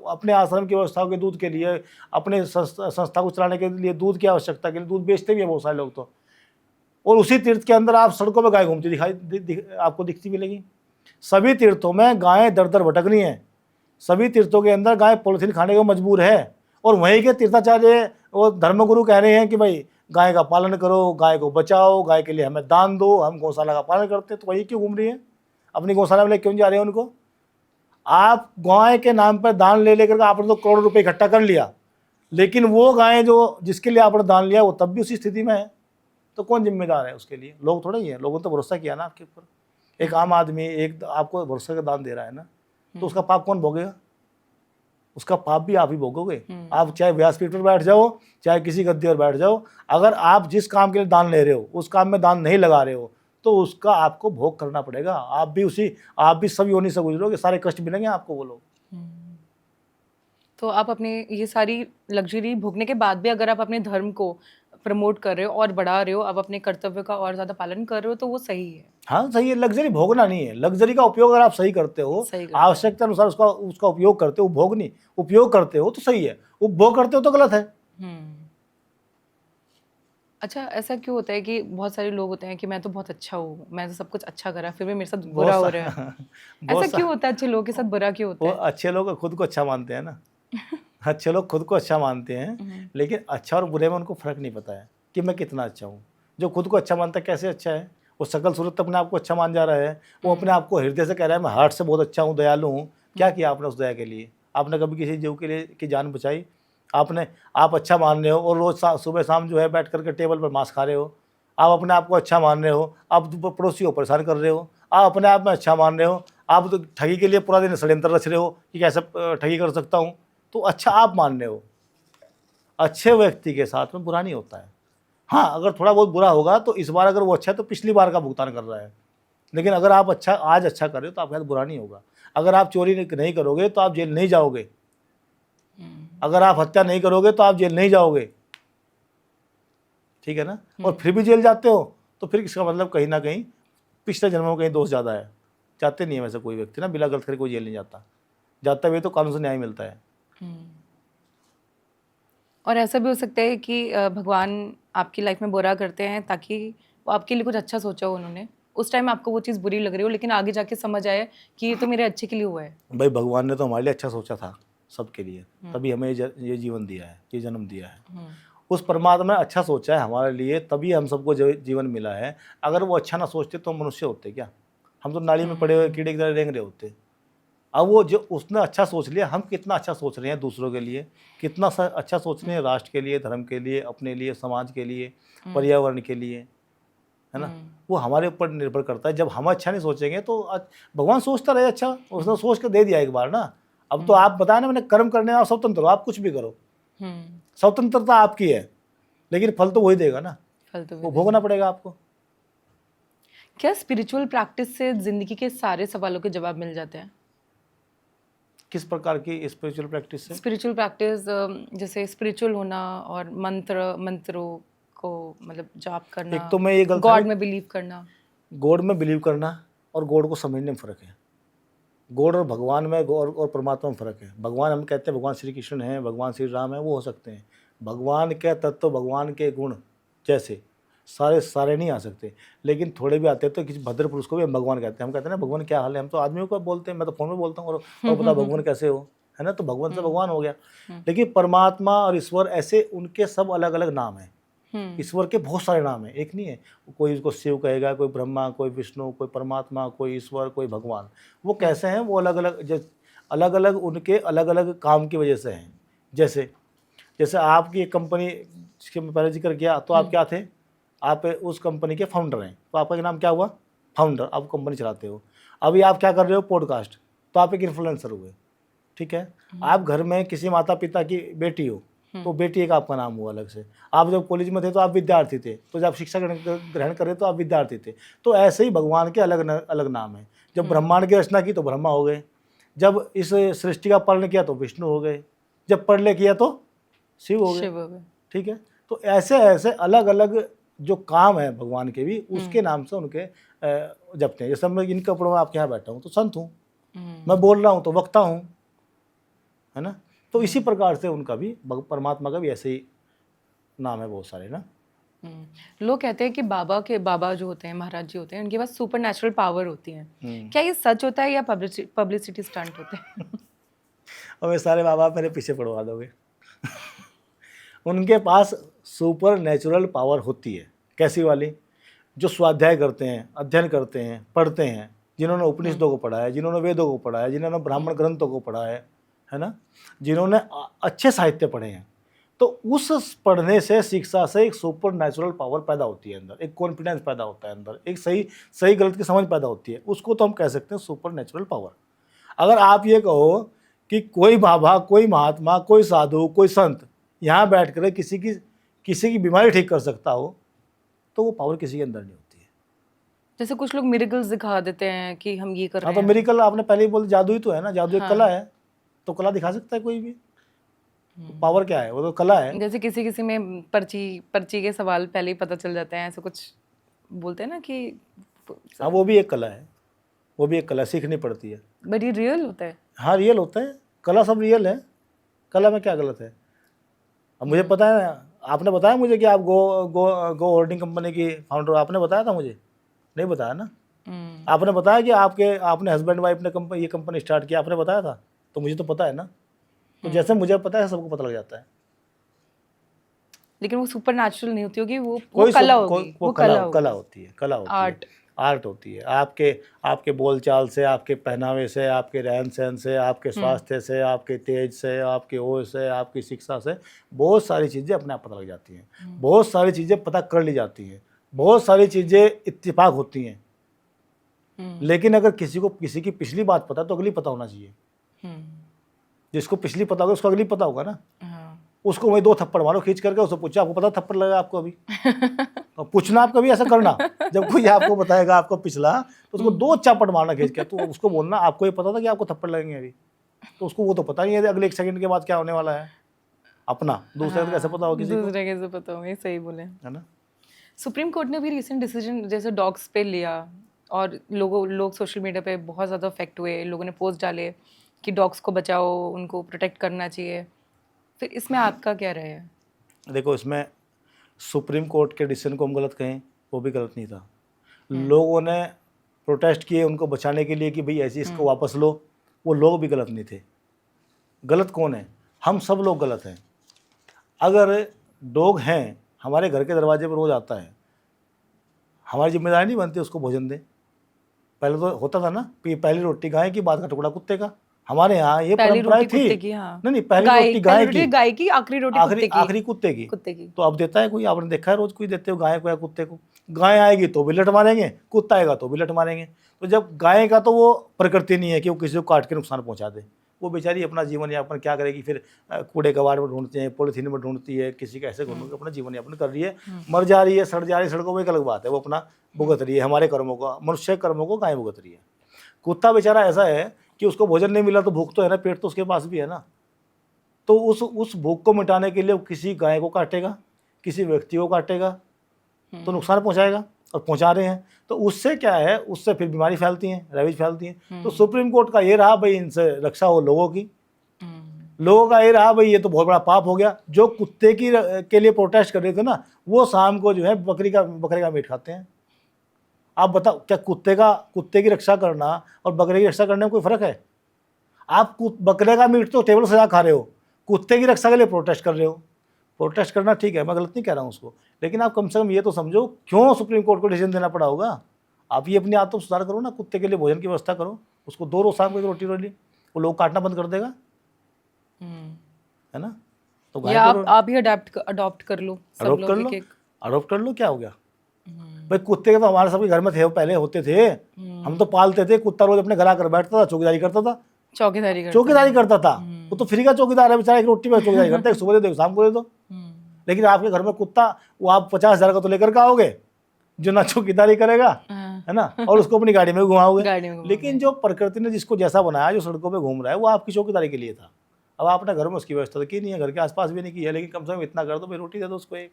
अपने आश्रम की व्यवस्थाओं के दूध के लिए, अपने संस्था को चलाने के लिए दूध की आवश्यकता के लिए दूध बेचते भी हैं बहुत सारे लोग तो। और उसी तीर्थ के अंदर आप सड़कों पर गाय घूमती आपको दिखती मिलेगी। सभी तीर्थों में गायें दर दर भटक रही हैं, सभी तीर्थों के अंदर गाय पॉलिथीन खाने को मजबूर है, और वहीं के तीर्थाचार्य और धर्मगुरु कह रहे हैं कि भाई गाय का पालन करो, गाय को बचाओ, गाय के लिए हमें दान दो, हम गौशाला का पालन करते हैं। तो वही क्यों घूम रही है, अपनी गौशाला में क्यों जा रहे हैं उनको? आप गाय के नाम पर दान ले लेकर आपने तो करोड़ों रुपए इकट्ठा कर लिया, लेकिन वो गाय जो जिसके लिए आपने दान लिया वो तब भी उसी स्थिति में है, तो कौन जिम्मेदार है उसके लिए? लोग थोड़ा ही है, लोगों ने तो भरोसा किया ना आपके ऊपर। एक आम आदमी एक आपको भरोसा का दान दे रहा है ना, तो उसका पाप कौन भोगेगा? उसका पाप भी आप ही भोगोगे। आप चाहे व्यासपीठ पर बैठ जाओ, चाहे किसी गद्दे पर बैठ जाओ, अगर आप जिस काम के लिए दान ले रहे हो उस काम में दान नहीं लगा रहे हो तो उसका आपको भोग करना पड़ेगा। आप भी सब योनि से गुजरोगे, सारे कष्ट मिलेंगे आपको वो लोग। तो आप अपने ये सारी लग्जरी भोगने के बाद भी अगर आप अपने धर्म को प्रमोट कर रहे हो और बढ़ा रहे हो, आप अपने कर्तव्य का और ज़्यादा पालन कर रहे हो, तो वो सही है। हाँ सही है, लग्जरी भोगना नहीं है, लग्जरी का उपयोग अगर आप सही करते हो, आवश्यकता अनुसार उसका उपयोग करते हो, उपभोग नहीं, उपयोग करते हो तो सही है, उपभोग करते हो तो गलत है। अच्छा, ऐसा क्यों होता है कि बहुत सारे लोग होते हैं कि मैं तो बहुत अच्छा हूँ, मैं तो सब कुछ अच्छा करा, फिर भी मेरे साथ बुरा हो रहा है? ऐसा क्यों होता है? अच्छे लोगों के साथ बुरा क्यों होता है? वो अच्छे लोग खुद को अच्छा मानते हैं ना अच्छे लोग खुद को अच्छा मानते हैं, लेकिन अच्छा और बुरे में उनको फर्क नहीं पता है कि मैं कितना अच्छा हूँ। जो खुद को अच्छा मानता है कैसे अच्छा है? वो शकल सूरत अपने आप को अच्छा मान जा रहा है, वो अपने आप को हृदय से कह रहा है मैं हार्ट से बहुत अच्छा हूँ, दयालु हूँ। क्या किया आपने उस दया के लिए? आपने कभी किसी जीव के लिए की जान बचाई? आप अच्छा मान रहे हो और रोज़ सुबह शाम जो है बैठ करके टेबल पर मांस खा रहे हो। आप अपने आप को अच्छा मान रहे हो, आप पड़ोसी को परेशान कर रहे हो। आप अपने आप में अच्छा मान रहे हो, आप तो ठगी के लिए पूरा दिन षड्यंत्र रच रहे हो कि कैसे ठगी कर सकता हूँ। तो अच्छा आप मान रहे हो। अच्छे व्यक्ति के साथ में बुरा नहीं होता है। हाँ, अगर थोड़ा बहुत बुरा होगा तो इस बार अगर वो अच्छा है तो पिछली बार का भुगतान कर रहा है, लेकिन अगर आप आज अच्छा कर रहे हो तो आपके साथ बुरा नहीं होगा। अगर आप चोरी नहीं करोगे तो आप जेल नहीं जाओगे, अगर आप हत्या नहीं करोगे तो आप जेल नहीं जाओगे, ठीक है ना? और फिर भी जेल जाते हो तो फिर इसका मतलब कहीं ना कहीं पिछले जन्मों में कहीं दोष ज़्यादा है। जाते नहीं है वैसे कोई व्यक्ति ना, बिना गलत करे कोई जेल नहीं जाता हुए तो कानून से न्याय मिलता है। और ऐसा भी हो सकता है कि भगवान आपकी लाइफ में बुरा करते हैं ताकि वो आपके लिए कुछ अच्छा सोचा हो उन्होंने, उस टाइम आपको वो चीज़ बुरी लग रही हो, लेकिन आगे जाके समझ आए कि ये तो मेरे अच्छे के लिए हुआ है। भाई भगवान ने तो हमारे लिए अच्छा सोचा था सबके लिए, तभी हमें ये जीवन दिया है, ये जन्म दिया है। उस परमात्मा ने अच्छा सोचा है हमारे लिए, तभी हम सबको जीवन मिला है। अगर वो अच्छा ना सोचते तो हम मनुष्य होते क्या? हम तो नाली में पड़े हुए कीड़े की तरह रेंग रहे होते। अब वो जो उसने अच्छा सोच लिया, हम कितना अच्छा सोच रहे हैं दूसरों के लिए, कितना अच्छा सोच रहे हैं राष्ट्र के लिए, धर्म के लिए, अपने लिए, समाज के लिए, पर्यावरण के लिए, है ना? वो हमारे ऊपर निर्भर करता है। जब हम अच्छा नहीं सोचेंगे तो भगवान सोचता रहे अच्छा, उसने सोच कर दे दिया एक बार ना। अब तो आप बताए ना, मैंने कर्म करने आप स्वतंत्र हो, आप कुछ भी करो, स्वतंत्रता आपकी है, लेकिन फल तो वही देगा ना, फल तो वो भोगना पड़ेगा आपको। क्या स्पिरिचुअल प्रैक्टिस से जिंदगी के सारे सवालों के जवाब मिल जाते हैं? किस प्रकार की स्पिरिचुअल प्रैक्टिस से? स्पिरिचुअल प्रैक्टिस जैसे स्पिरिचुअल होना और मंत्रों को मतलब जाप करना, एक तो मैं ये गलत गॉड में बिलीव करना। गॉड में बिलीव करना और गॉड को समझने में फ़र्क है। गॉड और भगवान में और परमात्मा में फ़र्क है। भगवान हम कहते हैं भगवान श्री कृष्ण हैं, भगवान श्री राम हैं, वो हो सकते हैं। भगवान के तत्व, भगवान के गुण जैसे सारे नहीं आ सकते, लेकिन थोड़े भी आते हैं। तो किसी भद्र पुरुष को भी हम भगवान कहते हैं। हम कहते हैं ना भगवान क्या हाल है, हम तो आदमियों को बोलते हैं, मैं तो फ़ोन में बोलता हूँ और बता भगवान कैसे हो, है ना? तो भगवान से भगवान हो गया। लेकिन परमात्मा और ईश्वर ऐसे उनके सब अलग अलग नाम हैं। ईश्वर के बहुत सारे नाम हैं, एक नहीं है। कोई इसको शिव कहेगा, कोई ब्रह्मा, कोई विष्णु, कोई परमात्मा, कोई ईश्वर, कोई भगवान। वो कैसे हैं? वो अलग अलग उनके अलग अलग काम की वजह से हैं। जैसे आपकी एक कंपनी जिसके मैं पहले जिक्र किया, तो आप क्या थे? आप उस कंपनी के फाउंडर हैं, तो आपका नाम क्या हुआ? फाउंडर। आप कंपनी चलाते हो। अभी आप क्या कर रहे हो? पॉडकास्ट। तो आप एक इन्फ्लुएंसर हुए, ठीक है? आप घर में किसी माता पिता की बेटी हो, तो बेटी एक आपका नाम हुआ अलग से। आप जब कॉलेज में थे तो आप विद्यार्थी थे, तो जब शिक्षा ग्रहण कर रहे तो आप विद्यार्थी थे। तो ऐसे ही भगवान के अलग अलग नाम हैं। जब ब्रह्मांड की रचना की तो ब्रह्मा हो गए, जब इस सृष्टि का पालन किया तो विष्णु हो गए, जब प्रलय किया तो शिव हो गए, ठीक है? तो ऐसे ऐसे अलग अलग जो काम है भगवान के भी उसके नाम से उनके जपते हैं। जैसे मैं इन कपड़ों में आपके यहाँ बैठा हूँ तो संत हूँ, मैं बोल रहा हूँ तो वक्ता हूँ, है ना। तो इसी प्रकार से उनका भी परमात्मा का भी ऐसे ही नाम है बहुत सारे ना। लोग कहते हैं कि बाबा जो होते हैं, महाराज जी होते हैं, उनके पास सुपर नेचुरल पावर होती है। क्या ये सच होता है या पब्लिसिटी स्टंट होते हैं? और वे सारे बाबा मेरे पीछे पड़वा दोगे। उनके पास सुपर नेचुरल पावर होती है। कैसी वाली? जो स्वाध्याय करते हैं, अध्ययन करते हैं, पढ़ते हैं, जिन्होंने उपनिषदों को पढ़ा है, जिन्होंने वेदों को पढ़ा है, जिन्होंने ब्राह्मण ग्रंथों को पढ़ा है ना, जिन्होंने अच्छे साहित्य पढ़े हैं, तो उस पढ़ने से, शिक्षा से एक सुपर नेचुरल पावर पैदा होती है अंदर, एक कॉन्फिडेंस पैदा होता है अंदर, एक सही गलत की समझ पैदा होती है। उसको तो हम कह सकते हैं सुपर नेचुरल पावर। अगर आप ये कहो कि कोई बाबा, कोई महात्मा, कोई साधु, कोई संत यहाँ बैठ कर किसी की बीमारी ठीक कर सकता हो, तो वो पावर किसी के अंदर नहीं होती है। जैसे कुछ लोग मिरेकल्स दिखा देते हैं कि हम ये कर रहे हैं। तो मिरेकल आपने पहले ही बोला, जादू ही तो है ना, जादू एक कला है, तो कला दिखा सकता है कोई भी। तो पावर क्या है? वो तो कला है। जैसे किसी में पर्ची के सवाल पहले ही पता चल जाते हैं, ऐसे कुछ बोलते हैं ना कि हाँ, वो भी एक कला है, वो भी एक कला सीखनी पड़ती है। बट ये रियल होता है। हाँ, रियल होता है, कला सब रियल है, कला में क्या गलत है? अब मुझे पता है, आपने बताया मुझे कि आप गो होल्डिंग कंपनी की फाउंडर, आपने बताया था मुझे? नहीं बताया ना। आपने बताया कि आपने हस्बैंड वाइफ ने ये कंपनी स्टार्ट किया, आपने बताया था, तो मुझे तो पता है ना। तो जैसे मुझे पता है सबको पता लग जाता है। लेकिन वो सुपर नेचुरल नहीं होती होगी, वो कला होगी, वो कला होती है, आर्ट होती है। आपके बोलचाल से, आपके पहनावे से, आपके रहन सहन से, आपके स्वास्थ्य से, आपके तेज से, आपके होश से, आपकी शिक्षा से बहुत सारी चीज़ें अपने आप पता लग जाती हैं, बहुत सारी चीज़ें पता कर ली जाती हैं, बहुत सारी चीज़ें इत्तेफाक होती हैं। लेकिन अगर किसी की पिछली बात पता तो अगली पता होना चाहिए। जिसको पिछली पता होगा उसको अगली पता होगा ना। उसको वही 2 थप्पड़ मारो खींच करके, उसको पूछो आपको पता थप्पड़ लगा आपको अभी? तो पूछना आप कभी ऐसा करना, जब कोई आपको बताएगा आपको पिछला, तो उसको 2 चापड़ मारना खींच के, तो उसको बोलना आपको ये पता था कि आपको थप्पड़ लगेंगे अभी? तो उसको वो तो पता नहीं है अगले 1 सेकंड के बाद क्या होने वाला है अपना। दूसरे को कैसे पता होगा किसी को? दूसरे कैसे पता होगा, सही बोले, है ना। सुप्रीम कोर्ट ने भी रिसेंट डिसीजन जैसे डॉग्स पे लिया, और लोग सोशल मीडिया पे बहुत ज़्यादा अफेक्ट हुए, लोगों ने पोस्ट डाले कि डॉग्स को बचाओ, उनको प्रोटेक्ट करना चाहिए। फिर इसमें आपका क्या राय है? देखो, इसमें सुप्रीम कोर्ट के डिसीजन को हम गलत कहें वो भी गलत नहीं था। लोगों ने प्रोटेस्ट किए उनको बचाने के लिए कि भाई ऐसी इसको वापस लो, वो लोग भी गलत नहीं थे। गलत कौन है? हम सब लोग गलत हैं। अगर डॉग हैं, हमारे घर के दरवाजे पर रोज आता है, हमारी जिम्मेदारी नहीं बनती उसको भोजन दें। पहले तो होता था ना कि पहली रोटी गाय की, बाद का टुकड़ा कुत्ते का। हमारे यहाँ ये परंपरा थी। हाँ। नहीं, पहली रोटी गाय की, आखिरी रोटी आखिरी कुत्ते की। तो अब देता है कोई? आपने देखा है रोज कोई देते हो गाय को या कुत्ते को? गाय आएगी तो भी लट मारेंगे, कुत्ता आएगा तो भी लट मारेंगे। तो जब गाय का तो वो प्रकृति नहीं है कि वो किसी को काट के नुकसान पहुंचा दे, वो बेचारी अपना जीवन यापन क्या करेगी? फिर कूड़े कबाड़ में ढूंढते हैं, पॉलिथीन में ढूंढती है, किसी का ऐसे अपना जीवन यापन कर रही है, मर जा रही है, सड़ जा रही है सड़कों में, एक अलग बात है, वो अपना भुगत रही है, हमारे कर्मों का, मनुष्य कर्मों को गाय भुगत रही है। कुत्ता बेचारा ऐसा है कि उसको भोजन नहीं मिला तो भूख तो है ना, पेट तो उसके पास भी है ना। तो उस भूख को मिटाने के लिए वो किसी गाय को काटेगा, किसी व्यक्ति को काटेगा, तो नुकसान पहुंचाएगा, और पहुंचा रहे हैं। तो उससे क्या है, उससे फिर बीमारी फैलती है, रेबीज फैलती है। तो सुप्रीम कोर्ट का ये रहा भाई इनसे रक्षा हो लोगों की। लोगों का ये रहा भाई ये तो बहुत बड़ा पाप हो गया। जो कुत्ते के लिए प्रोटेस्ट कर रहे थे ना, वो शाम को जो है बकरे का मीट खाते हैं। आप बताओ, क्या कुत्ते की रक्षा करना और बकरे की रक्षा करने में कोई फर्क है? आप बकरे का मीट तो टेबल सजा खा रहे हो, कुत्ते की रक्षा के लिए प्रोटेस्ट कर रहे हो। प्रोटेस्ट करना ठीक है, मैं गलत नहीं कह रहा हूँ उसको, लेकिन आप कम से कम ये तो समझो क्यों सुप्रीम कोर्ट को डिसीजन देना पड़ा होगा। आप ये अपनी आत्म सुधार करो ना, कुत्ते के लिए भोजन की व्यवस्था करो, उसको 2 रोज शाम को रोटी रोटी वो लोग काटना बंद कर देगा, है ना। तो या आप ही अडॉप्ट कर लो, अडॉप्ट कर लो, क्या हो गया भाई? कुत्ते के तो हमारे सबके घर में थे, पहले होते थे, हम तो पालते थे। कुत्ता रोज अपने घर आकर बैठता था, चौकीदारी करता था, चौकीदारी करता था। वो तो फ्री का चौकीदार है बेचारा, एक रोटी में चौकीदारी करता है, सुबह दे दो शाम को दे दो। लेकिन आपके घर में कुत्ता, वो आप 50,000 का तो लेकर के आओगे जो ना चौकीदारी करेगा, है ना, और उसको अपनी गाड़ी में घुमाओगे। लेकिन जो प्रकृति ने जिसको जैसा बनाया, जो सड़कों पे घूम रहा है, वो आपकी चौकीदारी के लिए था। अब आपने घर में उसकी व्यवस्था तो की नहीं है, घर के आसपास भी नहीं की है, लेकिन कम से कम इतना कर दो भाई, रोटी दे दो उसको एक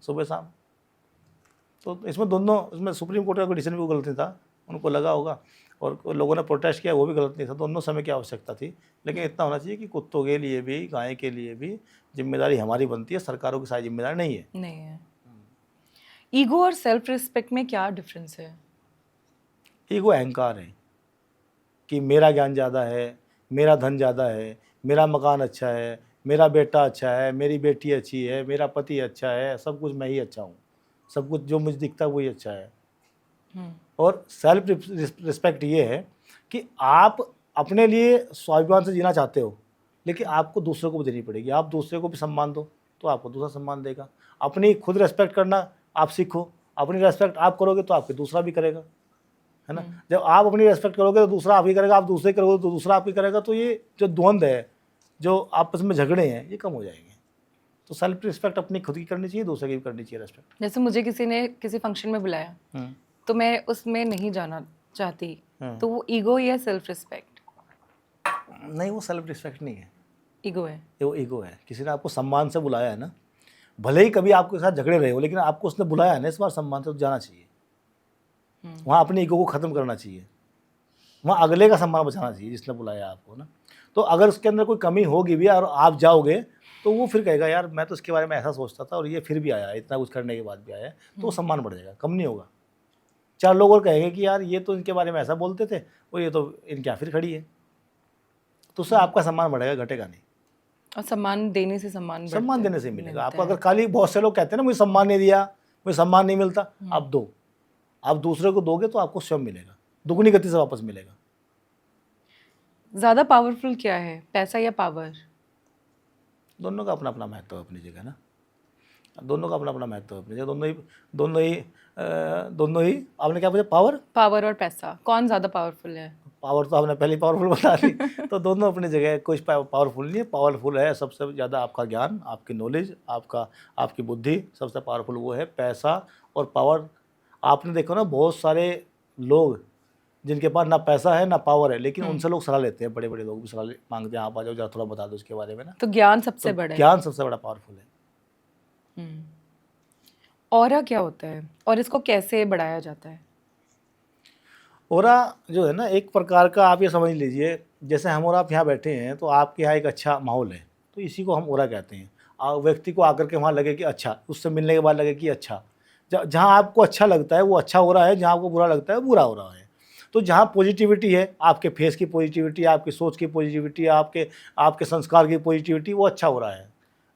सुबह शाम। तो इसमें दोनों, इसमें सुप्रीम कोर्ट का कोई डिसीजन भी वो गलत नहीं था, उनको लगा होगा, और लोगों ने प्रोटेस्ट किया वो भी गलत नहीं था, दोनों समय की आवश्यकता थी। लेकिन इतना होना चाहिए कि कुत्तों के लिए भी, गाय के लिए भी जिम्मेदारी हमारी बनती है, सरकारों की सारी जिम्मेदारी नहीं है। नहीं है। ईगो और सेल्फ रिस्पेक्ट में क्या डिफरेंस है? ईगो अहंकार है कि मेरा ज्ञान ज़्यादा है, मेरा धन ज़्यादा है, मेरा मकान अच्छा है, मेरा बेटा अच्छा है, मेरी बेटी अच्छी है, मेरा पति अच्छा है, सब कुछ मैं ही अच्छा हूँ, सब कुछ जो मुझे दिखता है वही अच्छा है। और सेल्फ रिस्पेक्ट ये है कि आप अपने लिए स्वाभिमान से जीना चाहते हो, लेकिन आपको दूसरों को भी देनी पड़ेगी। आप दूसरे को भी सम्मान दो तो आपको दूसरा सम्मान देगा। अपनी खुद रेस्पेक्ट करना आप सीखो, अपनी रेस्पेक्ट आप करोगे तो आपके दूसरा भी करेगा, है ना। जब आप अपनी रेस्पेक्ट करोगे तो दूसरा आप ही करेगा, आप दूसरे करोगे तो दूसरा आप ही करेगा, तो ये जो द्वंद्व है, जो आपस में झगड़े हैं, ये कम हो जाएंगे। तो सेल्फ रिस्पेक्ट अपनी खुद की करनी चाहिए, दूसरे की भी करनी चाहिए रेस्पेक्ट। जैसे मुझे किसी ने किसी फंक्शन में बुलाया तो मैं उसमें नहीं जाना चाहती, तो वो ईगो या सेल्फ रिस्पेक्ट? नहीं, वो सेल्फ रिस्पेक्ट नहीं है, ईगो है। वो ईगो है। किसी ने आपको सम्मान से बुलाया है ना, भले ही कभी आपके साथ झगड़े रहे हो, लेकिन आपको उसने बुलाया है ना इस बार सम्मान से, तो जाना चाहिए। वहाँ अपनी ईगो को ख़त्म करना चाहिए, वहाँ अगले का सम्मान बचाना चाहिए जिसने बुलाया आपको ना। तो अगर उसके अंदर कोई कमी होगी भी और आप जाओगे तो वो फिर कहेगा यार मैं तो इसके बारे में ऐसा सोचता था और ये फिर भी आया, इतना कुछ करने के बाद भी आया, तो वो सम्मान बढ़ जाएगा, कम नहीं होगा। 4 लोग और कहेंगे कि यार ये तो इनके बारे में ऐसा बोलते थे और ये तो इनके यहाँ फिर खड़ी है, तो उससे आपका सम्मान बढ़ेगा, घटेगा नहीं। और सम्मान देने से सम्मान देने से मिलेगा आपको। अगर खाली बहुत से लोग कहते हैं ना मुझे सम्मान नहीं दिया, मुझे सम्मान नहीं मिलता, आप दो, आप दूसरे को दोगे तो आपको स्वयं मिलेगा, दुगनी गति से वापस मिलेगा। ज़्यादा पावरफुल क्या है, पैसा या पावर? दोनों का अपना अपना महत्व है अपनी जगह ना, दोनों का अपना अपना महत्व है अपनी जगह। दोनों ही आपने क्या पूछा, पावर और पैसा कौन ज़्यादा पावरफुल है? पावर तो आपने पहले पावरफुल बता दी। तो दोनों अपनी जगह है, कुछ पावरफुल नहीं है। पावरफुल है सबसे ज़्यादा आपका ज्ञान, आपकी नॉलेज, आपकी बुद्धि, सबसे पावरफुल वो है। पैसा और पावर, आपने देखो ना बहुत सारे लोग जिनके पास ना पैसा है ना पावर है, लेकिन उनसे लोग सलाह लेते हैं, बड़े बड़े लोग भी सलाह मांगते हैं, आप आ जाओ जरा थोड़ा बता दो इसके बारे में ना। तो ज्ञान सबसे बड़ा है। ज्ञान सबसे बड़ा पावरफुल है। ऑरा क्या होता है और इसको कैसे बढ़ाया जाता है? ऑरा जो है ना, एक प्रकार का आप ये समझ लीजिए, जैसे हम और आप यहाँ बैठे हैं तो आपके यहाँ एक अच्छा माहौल है, तो इसी को हम ऑरा कहते हैं। व्यक्ति को आकर के वहाँ लगे कि अच्छा, उससे मिलने के बाद लगे कि अच्छा, जहाँ आपको अच्छा लगता है वो अच्छा हो रहा है, जहाँ आपको बुरा लगता है बुरा हो रहा है। तो जहाँ पॉजिटिविटी है, आपके फेस की पॉजिटिविटी, आपकी सोच की पॉजिटिविटी, आपके संस्कार की पॉजिटिविटी, वो अच्छा हो रहा है।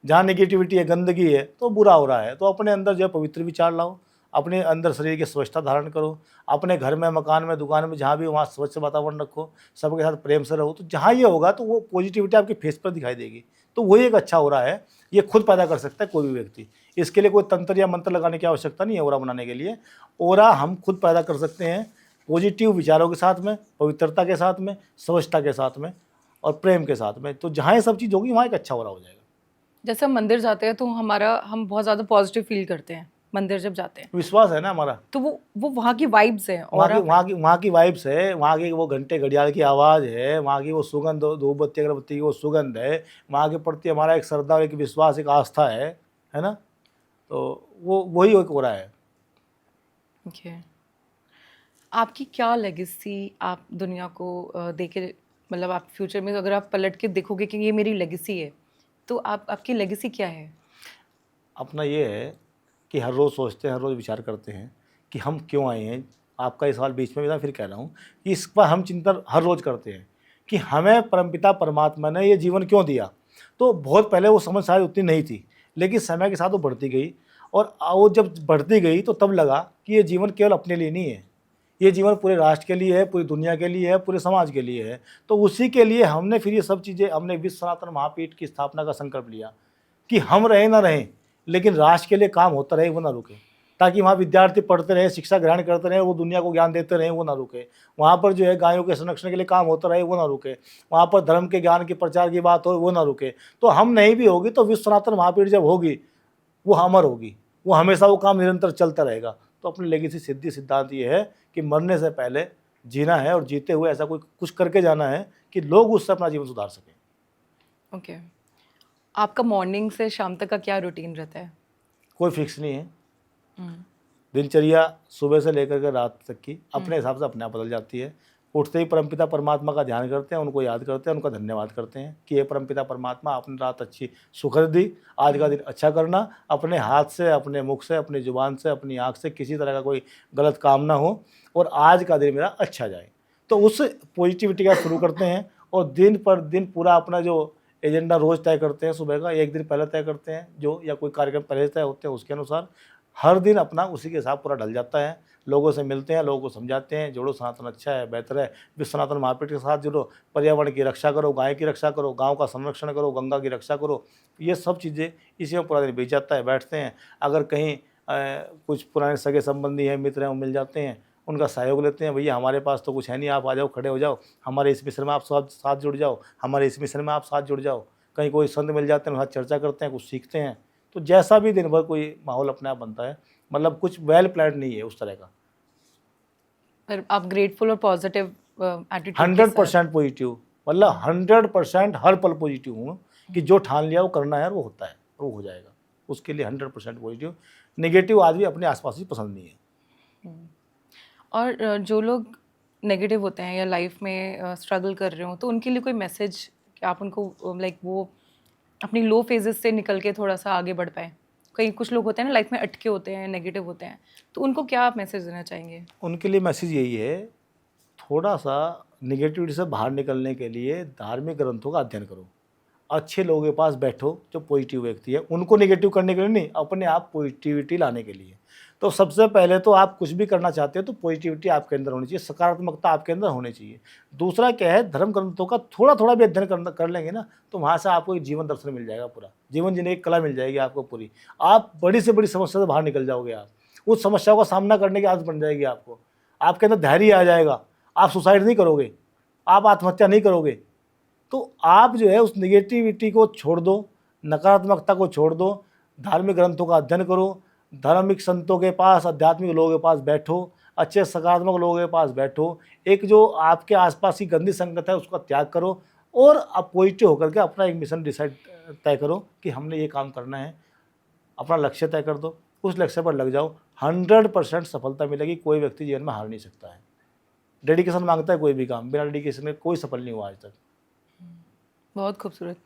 जहाँ नेगेटिविटी है, गंदगी है, तो बुरा हो रहा है। तो अपने अंदर जो है पवित्र विचार लाओ, अपने अंदर शरीर की स्वच्छता धारण करो, अपने घर में, मकान में, दुकान में, जहाँ भी वहाँ स्वच्छ वातावरण रखो, सबके साथ प्रेम से रहो। तो जहाँ ये होगा तो वो पॉजिटिविटी आपके फेस पर दिखाई देगी, तो वही एक अच्छा हो रहा है। ये खुद पैदा कर सकता है कोई भी व्यक्ति, इसके लिए कोई तंत्र या मंत्र लगाने की आवश्यकता नहीं है ऑरा बनाने के लिए। ऑरा हम खुद पैदा कर सकते हैं, पॉजिटिव विचारों के साथ में, पवित्रता के साथ में, स्वच्छता के साथ में और प्रेम के साथ में। तो जहाँ ये सब चीज़ होगी वहाँ एक अच्छा ऑरा हो जाएगा। जैसे हम मंदिर जाते हैं तो हम बहुत ज़्यादा पॉजिटिव फील करते हैं मंदिर जब जाते हैं, विश्वास है ना हमारा, तो वो वहाँ की वाइब्स है। वहाँ की वाइब्स है, वहाँ की वो घंटे घड़ियाल की आवाज़ है, वहाँ की वो सुगंध, धूपबत्ती अगरबत्ती की वो सुगंध है, वहाँ के प्रति हमारा एक श्रद्धा, एक विश्वास, एक आस्था है ना। तो वो वही एक हो रहा है। ओके, आपकी क्या लेगेसी आप दुनिया को देके, मतलब आप फ्यूचर में अगर आप पलट के देखोगे कि ये मेरी लेगेसी है, तो आपकी लेगेसी क्या है? अपना ये है कि हर रोज़ सोचते हैं, हर रोज़ विचार करते हैं कि हम क्यों आए हैं। आपका ये सवाल बीच में भी था, फिर कह रहा हूँ कि इस पर हम चिंतन हर रोज़ करते हैं कि हमें परमपिता परमात्मा ने ये जीवन क्यों दिया। तो बहुत पहले वो समझ शायद उतनी नहीं थी, लेकिन समय के साथ वो बढ़ती गई, और वो जब बढ़ती गई तो तब लगा कि ये जीवन केवल अपने लिए नहीं है, ये जीवन पूरे राष्ट्र के लिए है, पूरी दुनिया के लिए है, पूरे समाज के लिए है। तो उसी के लिए हमने फिर ये सब चीज़ें, हमने विश्व सनातन महापीठ की स्थापना का संकल्प लिया कि हम रहें ना रहें, लेकिन राष्ट्र के लिए काम होता रहे, वो ना रुके, ताकि वहाँ विद्यार्थी पढ़ते रहे, शिक्षा ग्रहण करते रहे, वो दुनिया को ज्ञान देते रहे, वो ना रुके। वहाँ पर जो है गायों के संरक्षण के लिए काम होता रहे, वो ना रुके। वहाँ पर धर्म के ज्ञान के प्रचार की बात हो, वो ना रुके। तो हम नहीं भी होगी तो विश्व सनातन महापीठ जब होगी वो अमर होगी, वो हमेशा वो काम निरंतर चलता रहेगा। तो अपनी लेगेसी सिद्धि सिद्धांत ये है कि मरने से पहले जीना है और जीते हुए ऐसा कोई कुछ करके जाना है कि लोग उससे अपना जीवन सुधार सकें। ओके, आपका मॉर्निंग से शाम तक का क्या रूटीन रहता है? कोई फिक्स नहीं है। दिनचर्या सुबह से लेकर के रात तक की अपने हिसाब से अपने आप बदल जाती है। उठते ही परमपिता परमात्मा का ध्यान करते हैं, उनको याद करते हैं, उनका धन्यवाद करते हैं कि ये परमपिता परमात्मा आपने रात अच्छी सुखद दी, आज का दिन अच्छा करना, अपने हाथ से, अपने मुख से, अपनी जुबान से, अपनी आँख से किसी तरह का कोई गलत काम ना हो और आज का दिन मेरा अच्छा जाए। तो उस पॉजिटिविटी का शुरू करते हैं और दिन पर दिन पूरा अपना जो एजेंडा रोज़ तय करते हैं, सुबह का एक दिन पहले तय करते हैं जो, या कोई कार्यक्रम पहले तय होते हैं उसके अनुसार हर दिन अपना उसी के हिसाब पूरा ढल जाता है। लोगों से मिलते हैं, लोगों को समझाते हैं, जोड़ो सनातन अच्छा है, बेहतर है, विश्व सनातन महापीठ के साथ जुड़ो, पर्यावरण की रक्षा करो, गाय की रक्षा करो, गाँव का संरक्षण करो, गंगा की रक्षा करो। ये सब चीज़ें इसी में पूरा दिन बीत जाता है। बैठते हैं, अगर कहीं कुछ पुराने सगे संबंधी हैं, मित्र हैं, वो मिल जाते हैं, उनका सहयोग लेते हैं, भैया हमारे पास तो कुछ है नहीं, आप आ जाओ, खड़े हो जाओ, हमारे इस मिशन में आप साथ जुड़ जाओ, हमारे इस मिशन में आप साथ जुड़ जाओ। कहीं कोई संत मिल जाते हैं, उनके साथ चर्चा करते हैं, कुछ सीखते हैं। तो जैसा भी दिन भर कोई माहौल अपने आप बनता है, मतलब कुछ वेल प्लान नहीं है उस तरह का। पर आप ग्रेटफुल और पॉजिटिव एटीट्यूड 100% पॉजिटिव, मतलब 100% हर पल पॉजिटिव हूँ कि जो ठान लिया वो करना है और वो होता है और वो हो जाएगा, उसके लिए 100% पॉजिटिव। नेगेटिव आदमी अपने आसपास ही पसंद नहीं है। और जो लोग नेगेटिव होते हैं या लाइफ में स्ट्रगल कर रहे हो, तो उनके लिए कोई मैसेज कि आप उनको लाइक वो अपनी लो फेजेस से निकल के थोड़ा सा आगे बढ़ पाए? कई कुछ लोग होते हैं ना लाइफ में अटके होते हैं, नेगेटिव होते हैं, तो उनको क्या आप मैसेज देना चाहेंगे? उनके लिए मैसेज यही है, थोड़ा सा निगेटिविटी से बाहर निकलने के लिए धार्मिक ग्रंथों का अध्ययन करो, अच्छे लोगों के पास बैठो जो पॉजिटिव व्यक्ति है, उनको नेगेटिव करने के लिए नहीं, अपने आप पॉजिटिविटी लाने के लिए। तो सबसे पहले तो आप कुछ भी करना चाहते हो तो पॉजिटिविटी आपके अंदर होनी चाहिए, सकारात्मकता आपके अंदर होनी चाहिए। दूसरा क्या है, धर्म ग्रंथों का थोड़ा थोड़ा भी अध्ययन कर लेंगे ना, तो वहाँ से आपको एक जीवन दर्शन मिल जाएगा, पूरा जीवन जीने की कला मिल जाएगी आपको पूरी। आप बड़ी से बड़ी समस्या से बाहर निकल जाओगे, आप उस समस्याओं का सामना करने की आदत बन जाएगी आपको, आपके अंदर धैर्य आ जाएगा, आप सुसाइड नहीं करोगे, आप आत्महत्या नहीं करोगे। तो आप जो है उस निगेटिविटी को छोड़ दो, नकारात्मकता को छोड़ दो, धार्मिक ग्रंथों का अध्ययन करो, धार्मिक संतों के पास, आध्यात्मिक लोगों के पास बैठो, अच्छे सकारात्मक लोगों के पास बैठो, एक जो आपके आसपास की गंदी संगत है उसका त्याग करो और आप पॉजिटिव होकर के अपना एक मिशन डिसाइड तय करो कि हमने ये काम करना है, अपना लक्ष्य तय कर दो, उस लक्ष्य पर लग जाओ, 100% सफलता मिलेगी। कोई व्यक्ति जीवन में हार नहीं सकता है। डेडिकेशन मांगता है कोई भी काम, बिना डेडिकेशन में कोई सफल नहीं हुआ आज तक। बहुत खूबसूरत।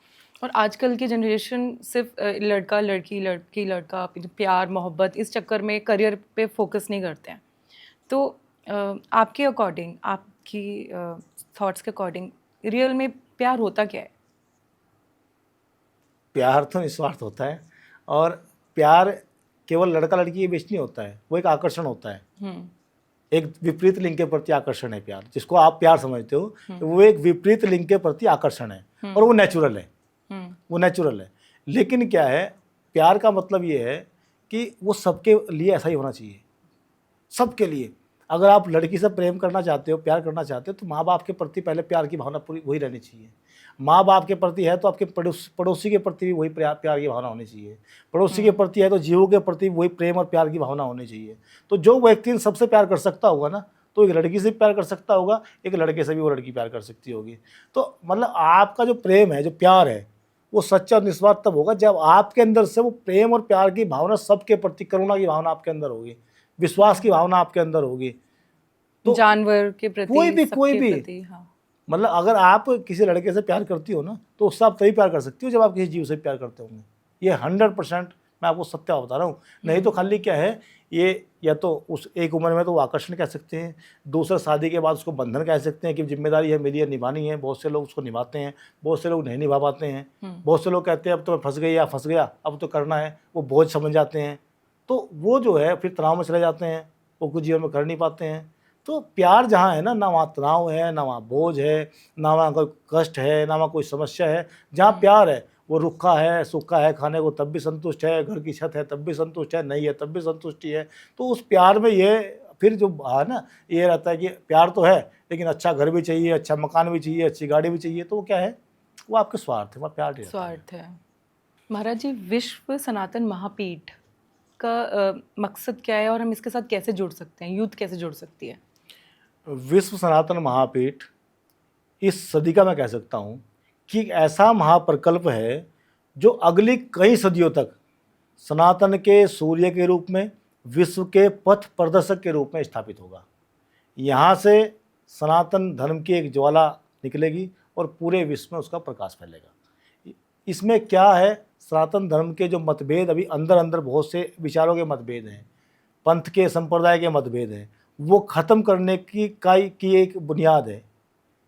और आजकल की जनरेशन सिर्फ लड़का लड़की, लड़की लड़का, प्यार मोहब्बत, इस चक्कर में करियर पे फोकस नहीं करते हैं। तो आपके अकॉर्डिंग, आपकी थॉट्स के अकॉर्डिंग, रियल में प्यार होता क्या है? प्यार तो निस्वार्थ होता है और प्यार केवल लड़का लड़की के बीच नहीं होता है, वो एक आकर्षण होता है। एक विपरीत लिंग के प्रति आकर्षण है प्यार, जिसको आप प्यार समझते हो, वो एक विपरीत लिंग के प्रति आकर्षण है और वो नेचुरल है, वो नेचुरल है। लेकिन क्या है, प्यार का मतलब ये है कि वो सबके लिए ऐसा ही होना चाहिए, सबके लिए। अगर आप लड़की से प्रेम करना चाहते हो, प्यार करना चाहते हो, तो माँ बाप के प्रति पहले प्यार की भावना पूरी वही रहनी चाहिए। माँ बाप के प्रति है तो आपके पड़ोसी के प्रति भी वही प्यार की भावना होनी चाहिए। पड़ोसी के प्रति है तो जीवों के प्रति वही प्रेम और प्यार की भावना होनी चाहिए। तो जो व्यक्ति इन सबसे प्यार कर सकता होगा ना, तो एक लड़की से भी प्यार कर सकता होगा, एक लड़के से भी वो लड़की प्यार कर सकती होगी। तो मतलब आपका जो प्रेम है, जो प्यार है, वो सच्चा और निस्वार्थ तब होगा जब आपके अंदर से वो प्रेम और प्यार की भावना, सबके प्रति करुणा की भावना आपके अंदर होगी, विश्वास की भावना आपके अंदर होगी। तो जानवर के प्रति, कोई भी प्रति, हाँ। मतलब अगर आप किसी लड़के से प्यार करती हो ना, तो उससे आप तभी प्यार कर सकती हो जब आप किसी जीव से प्यार करते होंगे। ये 100% मैं आपको सत्य बता रहा हूँ। नहीं तो खाली क्या है, ये या तो उस एक उम्र में तो वो आकर्षण कह सकते हैं, दूसरा शादी के बाद उसको बंधन कह सकते हैं कि जिम्मेदारी है मेरी, ये निभानी है। बहुत से लोग उसको निभाते हैं, बहुत से लोग नहीं निभा पाते हैं। बहुत से लोग कहते हैं अब तो मैं फंस गई या फंस गया, अब तो करना है, वो बोझ समझ जाते हैं। तो वो जो है फिर तनाव में चले जाते हैं, वो कुछ जीवन में कर नहीं पाते हैं। तो प्यार जहाँ है ना वहाँ तनाव है, ना वहाँ बोझ है, ना वहाँ कोई कष्ट है, ना वहाँ कोई समस्या है। जहाँ प्यार है वो रुखा है, सूखा है, खाने को तब भी संतुष्ट है, घर की छत है तब भी संतुष्ट है, नहीं है तब भी संतुष्टि है। तो उस प्यार में ये फिर जो है ना, ये रहता है कि प्यार तो है लेकिन अच्छा घर भी चाहिए, अच्छा मकान भी चाहिए, अच्छी गाड़ी भी चाहिए। तो वो क्या है, वो आपके स्वार्थ है, वो प्यार नहीं, स्वार्थ है। महाराज जी, विश्व सनातन महापीठ का मकसद क्या है और हम इसके साथ कैसे जुड़ सकते हैं, यूथ कैसे जुड़ सकती है? विश्व सनातन महापीठ इस सदी का मैं कह सकता हूँ कि एक ऐसा महाप्रकल्प है जो अगली कई सदियों तक सनातन के सूर्य के रूप में, विश्व के पथ प्रदर्शक के रूप में स्थापित होगा। यहाँ से सनातन धर्म की एक ज्वाला निकलेगी और पूरे विश्व में उसका प्रकाश फैलेगा। इसमें क्या है, सनातन धर्म के जो मतभेद अभी अंदर अंदर बहुत से विचारों के मतभेद हैं, पंथ के संप्रदाय के मतभेद हैं, वो ख़त्म करने की एक बुनियाद है।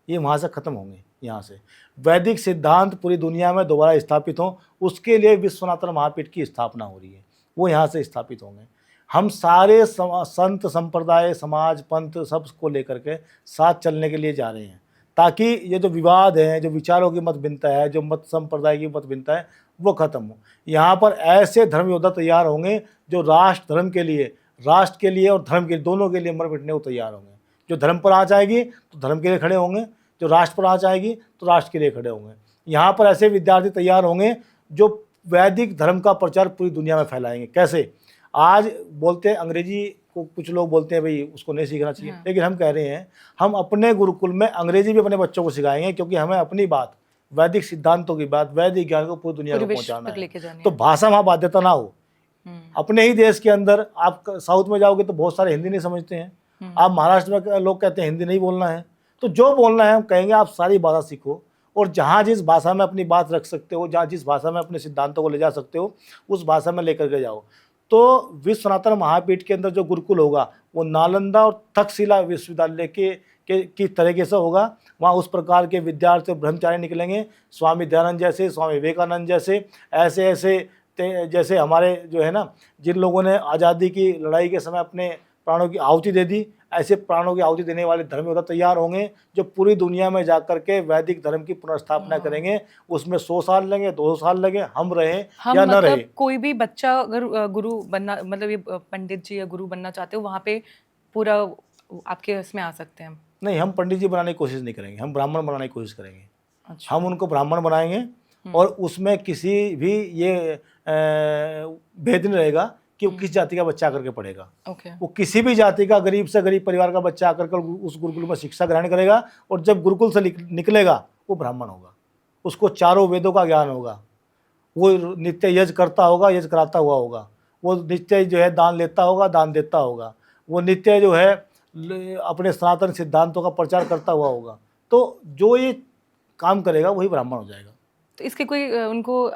ये वहाँ से ख़त्म होंगे। यहाँ से वैदिक सिद्धांत पूरी दुनिया में दोबारा स्थापित हों, उसके लिए विश्व सनातन महापीठ की स्थापना हो रही है, वो यहाँ से स्थापित होंगे। हम सारे संत संप्रदाय समाज पंथ सबको लेकर के साथ चलने के लिए जा रहे हैं, ताकि ये जो विवाद है, जो विचारों की मत भिन्नता है, जो मत संप्रदाय की मत भिन्नता है, वो ख़त्म हो। यहाँ पर ऐसे धर्म योद्धा तैयार होंगे जो राष्ट्र धर्म के लिए, राष्ट्र के लिए और धर्म के दोनों के लिए मर मिटने को तैयार होंगे। जो धर्म पर आँच आएगी तो धर्म के लिए खड़े होंगे, जो राष्ट्र पर आँच आएगी तो राष्ट्र के लिए खड़े होंगे। यहाँ पर ऐसे विद्यार्थी तैयार होंगे जो वैदिक धर्म का प्रचार पूरी दुनिया में फैलाएंगे। कैसे? आज बोलते हैं अंग्रेजी को, कुछ लोग बोलते हैं भाई उसको नहीं सीखना चाहिए, लेकिन हम कह रहे हैं हम अपने गुरुकुल में अंग्रेजी भी अपने बच्चों को सिखाएंगे, क्योंकि हमें अपनी बात, वैदिक सिद्धांतों की बात, वैदिक ज्ञान को पूरी दुनिया को पहुंचाना है। तो भाषा वहाँ बाध्यता ना हो। अपने ही देश के अंदर आप साउथ में जाओगे तो बहुत सारे हिंदी नहीं समझते हैं। आप महाराष्ट्र में लोग कहते हैं हिंदी नहीं बोलना है, तो जो बोलना है हम कहेंगे आप सारी भाषा सीखो, और जहाँ जिस भाषा में अपनी बात रख सकते हो, जहाँ जिस भाषा में अपने सिद्धांतों को ले जा सकते हो, उस भाषा में लेकर के जाओ। तो विश्व सनातन महापीठ के अंदर जो गुरुकुल होगा वो नालंदा और तक्षशिला विश्वविद्यालय की तरीके से होगा। वहाँ उस प्रकार के विद्यार्थी और ब्रह्मचारी निकलेंगे, स्वामी दयानंद जैसे, स्वामी विवेकानंद जैसे, ऐसे जैसे हमारे जो है ना, जिन लोगों ने आज़ादी की लड़ाई के समय अपने प्राणों की आहुति दे दी, ऐसे प्राणों की आहुति देने वाले धर्म योद्धा तैयार होंगे जो पूरी दुनिया में जाकर के वैदिक धर्म की पुनर्स्थापना करेंगे। उसमें 100 साल लगे, 200 साल लगे, हम रहे या न रहे। कोई भी बच्चा अगर गुरु बनना, मतलब ये पंडित जी या गुरु बनना चाहते हो, वहाँ पे पूरा आपके इसमें आ सकते हैं? नहीं, हम पंडित जी बनाने की कोशिश नहीं करेंगे, हम ब्राह्मण बनाने की कोशिश करेंगे। अच्छा। हम उनको ब्राह्मण बनाएंगे और उसमें किसी भी ये भेद नहीं रहेगा कि वो किस जाति का बच्चा आकर के पढ़ेगा। वो किसी भी जाति का, गरीब से गरीब परिवार का बच्चा आकर कर उस गुरुकुल में शिक्षा ग्रहण करेगा, और जब गुरुकुल से निकलेगा वो ब्राह्मण होगा। उसको चारों वेदों का ज्ञान होगा, वो नित्य यज्ञ करता होगा, यज्ञ कराता हुआ होगा, वो नित्य जो है दान लेता होगा, दान देता होगा, वो नित्य जो है अपने सनातन सिद्धांतों का प्रचार करता हुआ होगा। तो जो ये काम करेगा वही ब्राह्मण हो जाएगा। तो इसके कोई उनको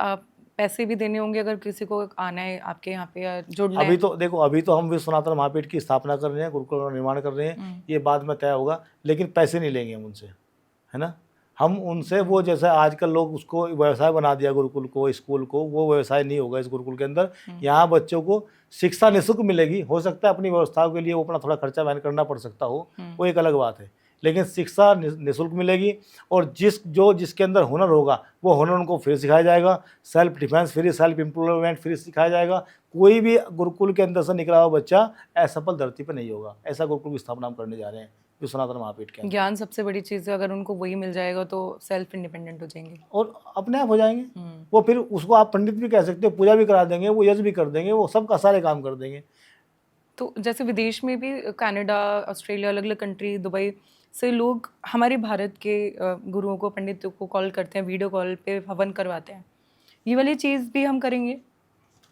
पैसे भी देने होंगे अगर किसी को आना है आपके यहाँ पे या जुड़ना है? अभी तो देखो, अभी तो हम विश्व सनातन महापीठ की स्थापना कर रहे हैं, गुरुकुल का निर्माण कर रहे हैं, ये बाद में तय होगा, लेकिन पैसे नहीं लेंगे हम उनसे, है ना। हम उनसे वो जैसे आजकल लोग उसको व्यवसाय बना दिया गुरुकुल को, स्कूल को, वो व्यवसाय नहीं होगा इस गुरुकुल के अंदर। यहाँ बच्चों को शिक्षा निःशुल्क मिलेगी। हो सकता है अपनी व्यवस्थाओं के लिए वो अपना थोड़ा खर्चा वहन करना पड़ सकता हो, वो एक अलग बात है, लेकिन शिक्षा निःशुल्क मिलेगी। और जिसके अंदर हुनर होगा वो हुनर उनको फ्री सिखाया जाएगा। Self defence free, self employment free सिखाया जाएगा। कोई भी गुरुकुल के अंदर से निकला हुआ बच्चा असफल धरती पर नहीं होगा। ऐसा गुरुकुल की स्थापना हम करने जा रहे हैं विश्व सनातन महापीठ के अंदर। ज्ञान सबसे बड़ी चीज़ है, अगर उनको वही मिल जाएगा तो सेल्फ इंडिपेंडेंट हो जाएंगे और अपने आप हो जाएंगे। वो फिर उसको आप पंडित भी कह सकते हो, पूजा भी करा देंगे, वो यज्ञ भी कर देंगे, वो सब का सारे काम कर देंगे। तो जैसे विदेश में भी, कनाडा, ऑस्ट्रेलिया, अलग अलग कंट्री, दुबई से लोग हमारे भारत के गुरुओं को, पंडितों को कॉल करते हैं, वीडियो कॉल पे हवन करवाते हैं। ये वाली चीज़ भी हम करेंगे?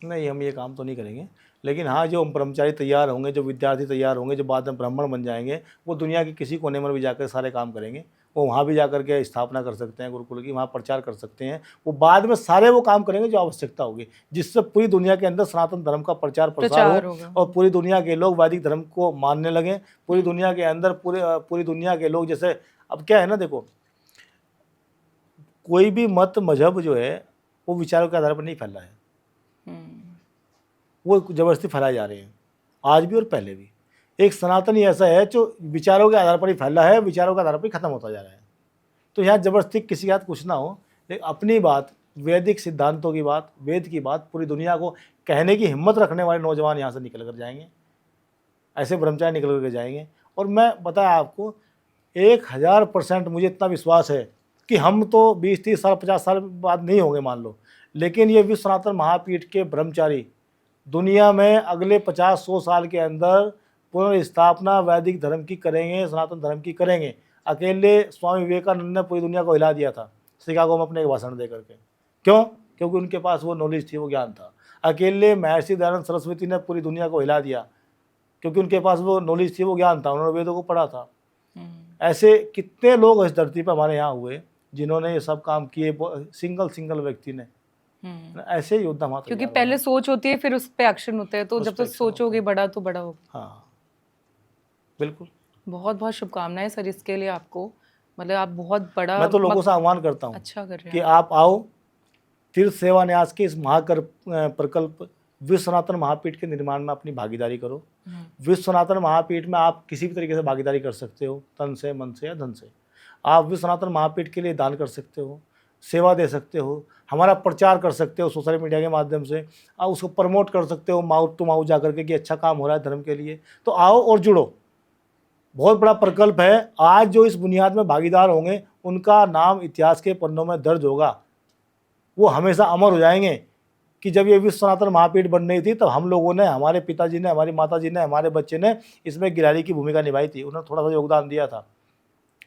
नहीं, हम ये काम तो नहीं करेंगे, लेकिन हाँ, जो ब्रह्मचारी तैयार होंगे, जो विद्यार्थी तैयार होंगे, जो बाद में ब्राह्मण बन जाएंगे, वो दुनिया के किसी कोने में भी जाकर सारे काम करेंगे। वो वहाँ भी जाकर के स्थापना कर सकते हैं गुरुकुल की, वहाँ प्रचार कर सकते हैं। वो बाद में सारे वो काम करेंगे जो आवश्यकता होगी, जिससे पूरी दुनिया के अंदर सनातन धर्म का प्रचार प्रसार हो और पूरी दुनिया के लोग वैदिक धर्म को मानने लगें। पूरी दुनिया के अंदर पूरी दुनिया के लोग, जैसे अब क्या है ना, देखो, कोई भी मत मजहब जो है वो विचारों के आधार पर नहीं फैला है, वो ज़बरदस्ती फैलाए जा रहे हैं, आज भी और पहले भी। एक सनातनी ऐसा है जो विचारों के आधार पर ही फैला है, विचारों के आधार पर ही खत्म होता जा रहा है। तो यहाँ ज़बरदस्ती किसी के हाथ कुछ ना हो, लेकिन अपनी बात, वैदिक सिद्धांतों की बात, वेद की बात पूरी दुनिया को कहने की हिम्मत रखने वाले नौजवान यहाँ से निकल कर जाएंगे, ऐसे ब्रह्मचारी निकल कर जाएंगे। और मैं बताया आपको 1000% मुझे इतना विश्वास है कि हम तो 20, 30 साल, 50 साल बाद नहीं होंगे मान लो, लेकिन ये विश्व सनातन महापीठ के ब्रह्मचारी दुनिया में अगले 50-100 साल के अंदर पुनर्स्थापना वैदिक धर्म की करेंगे, सनातन धर्म की करेंगे। अकेले स्वामी विवेकानंद ने पूरी दुनिया को हिला दिया था शिकागो में अपने एक भाषण दे करके। क्यों? क्योंकि उनके पास वो नॉलेज थी, वो ज्ञान था। अकेले महर्षि दयानंद सरस्वती ने पूरी दुनिया को हिला दिया, क्योंकि उनके पास वो नॉलेज थी, वो ज्ञान था, उन्होंने वेदों को पढ़ा था। ऐसे कितने लोग इस धरती पर हमारे यहाँ हुए जिन्होंने ये सब काम किए, सिंगल व्यक्ति ने। ऐसे ही योद्धा हमारे, क्योंकि पहले सोच होती है फिर उस पे एक्शन होता है, तो जब तक सोचोगे बड़ा तो बड़ा होगा। हाँ बिल्कुल। बहुत बहुत शुभकामनाएं सर इसके लिए आपको, मतलब आप बहुत बड़ा। मैं तो लोगों से आह्वान करता हूँ अच्छा कर रहे कि हैं आप आओ, तीर्थ सेवा न्यास के इस महाकर प्रकल्प विश्व सनातन महापीठ के निर्माण में अपनी भागीदारी करो। विश्व सनातन महापीठ में आप किसी भी तरीके से भागीदारी कर सकते हो, तन से, मन से या धन से। आप विश्व सनातन महापीठ के लिए दान कर सकते हो, सेवा दे सकते हो, हमारा प्रचार कर सकते हो सोशल मीडिया के माध्यम से, आप उसको प्रमोट कर सकते हो माउथ टू माउथ जा करके कि अच्छा काम हो रहा है धर्म के लिए। तो आओ और जुड़ो, बहुत बड़ा प्रकल्प है। आज जो इस बुनियाद में भागीदार होंगे उनका नाम इतिहास के पन्नों में दर्ज होगा, वो हमेशा अमर हो जाएंगे कि जब ये विश्व सनातन महापीठ बन रही थी तब हम लोगों ने, हमारे पिताजी ने, हमारी माताजी ने, हमारे बच्चे ने इसमें गिरारी की भूमिका निभाई थी, उन्होंने थोड़ा सा योगदान दिया था।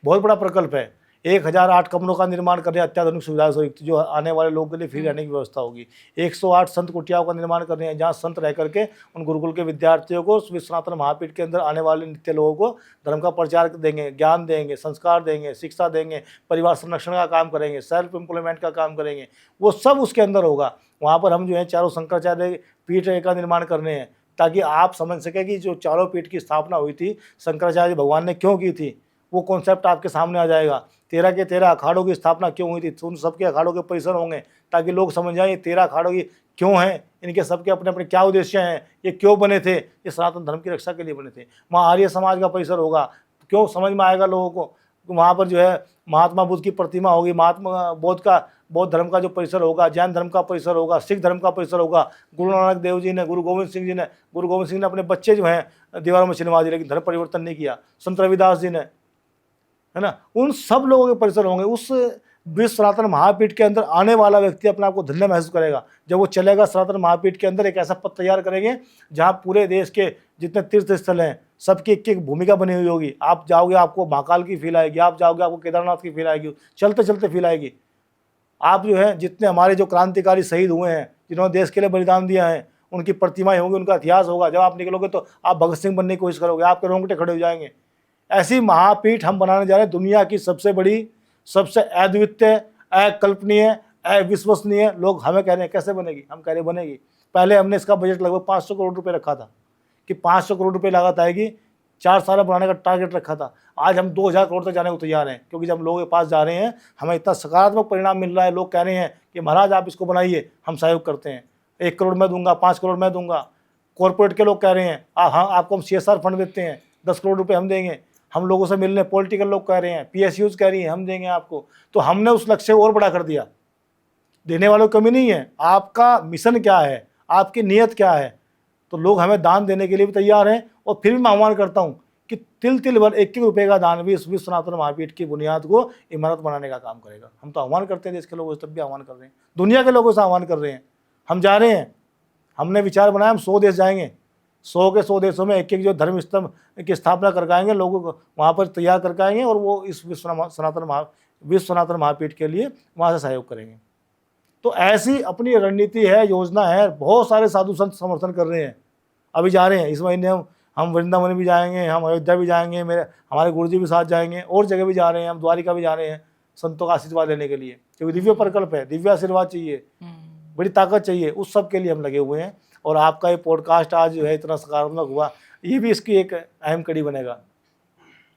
बहुत बड़ा प्रकल्प है। 1008 कमरों का निर्माण कर रहे हैं, अत्याधुनिक सुविधाओं से जो आने वाले लोगों के लिए फ्री रहने की व्यवस्था होगी। 108 संत कुटियाओं का निर्माण कर रहे हैं, जहाँ संत रह करके उन गुरुकुल के विद्यार्थियों को विश्व सनातन महापीठ के अंदर आने वाले नित्य लोगों को धर्म का प्रचार देंगे, ज्ञान देंगे, संस्कार देंगे, शिक्षा देंगे, परिवार संरक्षण का काम करेंगे, सेल्फ एम्प्लॉयमेंट का काम करेंगे, वो सब उसके अंदर होगा। वहाँ पर हम जो है चारों शंकराचार्य पीठ का निर्माण कर रहे हैं, ताकि आप समझ सकें कि जो चारों पीठ की स्थापना हुई थी शंकराचार्य भगवान ने क्यों की थी, वो कॉन्सेप्ट आपके सामने आ जाएगा। 13 के 13 अखाड़ों की स्थापना क्यों हुई थी, उन सबके अखाड़ों के परिसर होंगे, ताकि लोग समझ जाएं ये 13 अखाड़ों की क्यों हैं, इनके सबके अपने अपने क्या उद्देश्य हैं, ये क्यों बने थे, ये सनातन धर्म की रक्षा के लिए बने थे। वहाँ आर्य समाज का परिसर होगा, क्यों समझ में आएगा लोगों को। वहाँ पर जो है महात्मा बुद्ध की प्रतिमा होगी, महात्मा बौद्ध धर्म का जो परिसर होगा, जैन धर्म का परिसर होगा, सिख धर्म का परिसर होगा। गुरु नानक देव जी ने, गुरु गोविंद सिंह ने अपने बच्चे जो हैं दीवारों में चिनवा दिए, लेकिन धर्म परिवर्तन नहीं किया। संत रविदास जी ने, है ना, उन सब लोगों के परिसर होंगे। उस विश्व सनातन महापीठ के अंदर आने वाला व्यक्ति अपने आप को धन्य महसूस करेगा। जब वो चलेगा सनातन महापीठ के अंदर, एक ऐसा पथ तैयार करेंगे जहाँ पूरे देश के जितने तीर्थ स्थल हैं सबकी एक एक भूमिका बनी हुई होगी। आप जाओगे आपको महाकाल की फील आएगी, आप जाओगे आपको केदारनाथ की फील आएगी, चलते चलते फील आएगी। आप जो है जितने हमारे जो क्रांतिकारी शहीद हुए हैं, जिन्होंने देश के लिए बलिदान दिया है, उनकी प्रतिमाएं होंगी, उनका इतिहास होगा। जब आप निकलोगे तो आप भगत सिंह बनने की कोशिश करोगे, आपके रोंगटे खड़े हो जाएंगे। ऐसी महापीठ हम बनाने जा रहे हैं, दुनिया की सबसे बड़ी, सबसे अद्वितीय, अकल्पनीय, अविश्वसनीय। लोग हमें कह रहे हैं कैसे बनेगी, हम कह रहे बनेगी। पहले हमने इसका बजट लगभग 500 करोड़ रुपए रखा था कि 500 करोड़ रुपए लागत आएगी, 4 साल बनाने का टारगेट रखा था। आज हम 2000 करोड़ तक जाने को तैयार हैं, क्योंकि जब लोगों के पास जा रहे हैं हमें इतना सकारात्मक परिणाम मिल रहा है। लोग कह रहे हैं कि महाराज आप इसको बनाइए, हम सहयोग करते हैं, 1 करोड़ मैं दूंगा, 5 करोड़ मैं दूंगा। कॉर्पोरेट के लोग कह रहे हैं हाँ आपको हम CSR फंड देते हैं, 10 करोड़ रुपये हम देंगे। हम लोगों से मिलने पॉलिटिकल लोग कह रहे हैं, PSUs कह रही हैं हम देंगे आपको। तो हमने उस लक्ष्य को और बड़ा कर दिया। देने वालों की कमी नहीं है, आपका मिशन क्या है, आपकी नीयत क्या है। तो लोग हमें दान देने के लिए भी तैयार हैं। और फिर भी मैं आह्वान करता हूँ कि तिल तिल भर 1-1 रुपये का दान भी इस विश्व सनातन महापीठ की बुनियाद को इमारत बनाने का काम करेगा। हम तो आह्वान करते हैं देश के लोगों से, तब भी आह्वान कर रहे हैं, दुनिया के लोगों से आह्वान कर रहे हैं। हम जा रहे हैं, हमने विचार बनाया हम 100 देश जाएंगे, 100 के 100 देशों में 1-1 जो धर्म स्तंभ की स्थापना करके आएंगे, लोगों को वहाँ पर तैयार करके आएंगे, और वो इस विश्व सनातन महापीठ के लिए वहाँ से सहयोग करेंगे। तो ऐसी अपनी रणनीति है, योजना है। बहुत सारे साधु संत समर्थन कर रहे हैं। अभी जा रहे हैं इस महीने हम वृंदावन भी जाएंगे, हम अयोध्या भी जाएंगे, हमारे गुरुजी भी साथ जाएंगे, और जगह भी जा रहे हैं, हम द्वारिका भी जा रहे हैं संतों का आशीर्वाद लेने के लिए, क्योंकि दिव्य प्रकल्प है, दिव्य आशीर्वाद चाहिए, बड़ी ताकत चाहिए, उस सब के लिए हम लगे हुए हैं। और आपका ये पॉडकास्ट आज जो है इतना सकारात्मक हुआ, ये भी इसकी एक अहम कड़ी बनेगा।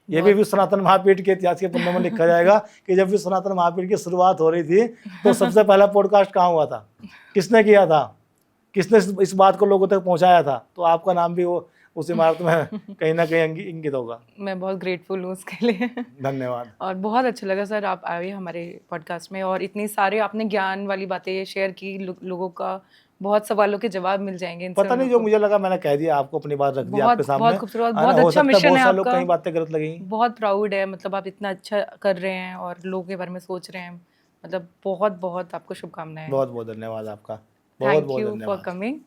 ये भी विश्व सनातन महापीठ के इतिहास के पन्नों में लिखा जाएगा कि जब विश्व सनातन महापीठ की शुरुआत हो रही थी तो सबसे पहला पॉडकास्ट कहाँ हुआ था, किसने किया था, किसने इस बात को लोगों तक पहुँचाया था। तो आपका नाम भी वो उस इमारत में कहीं ना कहीं इंगित होगा। मैं बहुत ग्रेटफुल हूँ उसके लिए। धन्यवाद। और बहुत अच्छा लगा सर आप आए हमारे पॉडकास्ट में, और इतनी सारे आपने ज्ञान वाली बातें शेयर की। लोगों का बहुत सवालों के जवाब मिल जाएंगे। पता नहीं, जो मुझे लगा मैंने कह दिया, आपको अपनी बात रख दी आपके सामने। बहुत खूबसूरत, बहुत अच्छा मिशन है आपका। लोग कहीं बातें गलत लगेंगी। बहुत प्राउड है, मतलब आप इतना अच्छा कर रहे हैं और लोगों के बारे में सोच रहे हैं। मतलब बहुत बहुत आपको शुभकामनाएं। बहुत बहुत धन्यवाद आपका। Thank you for coming.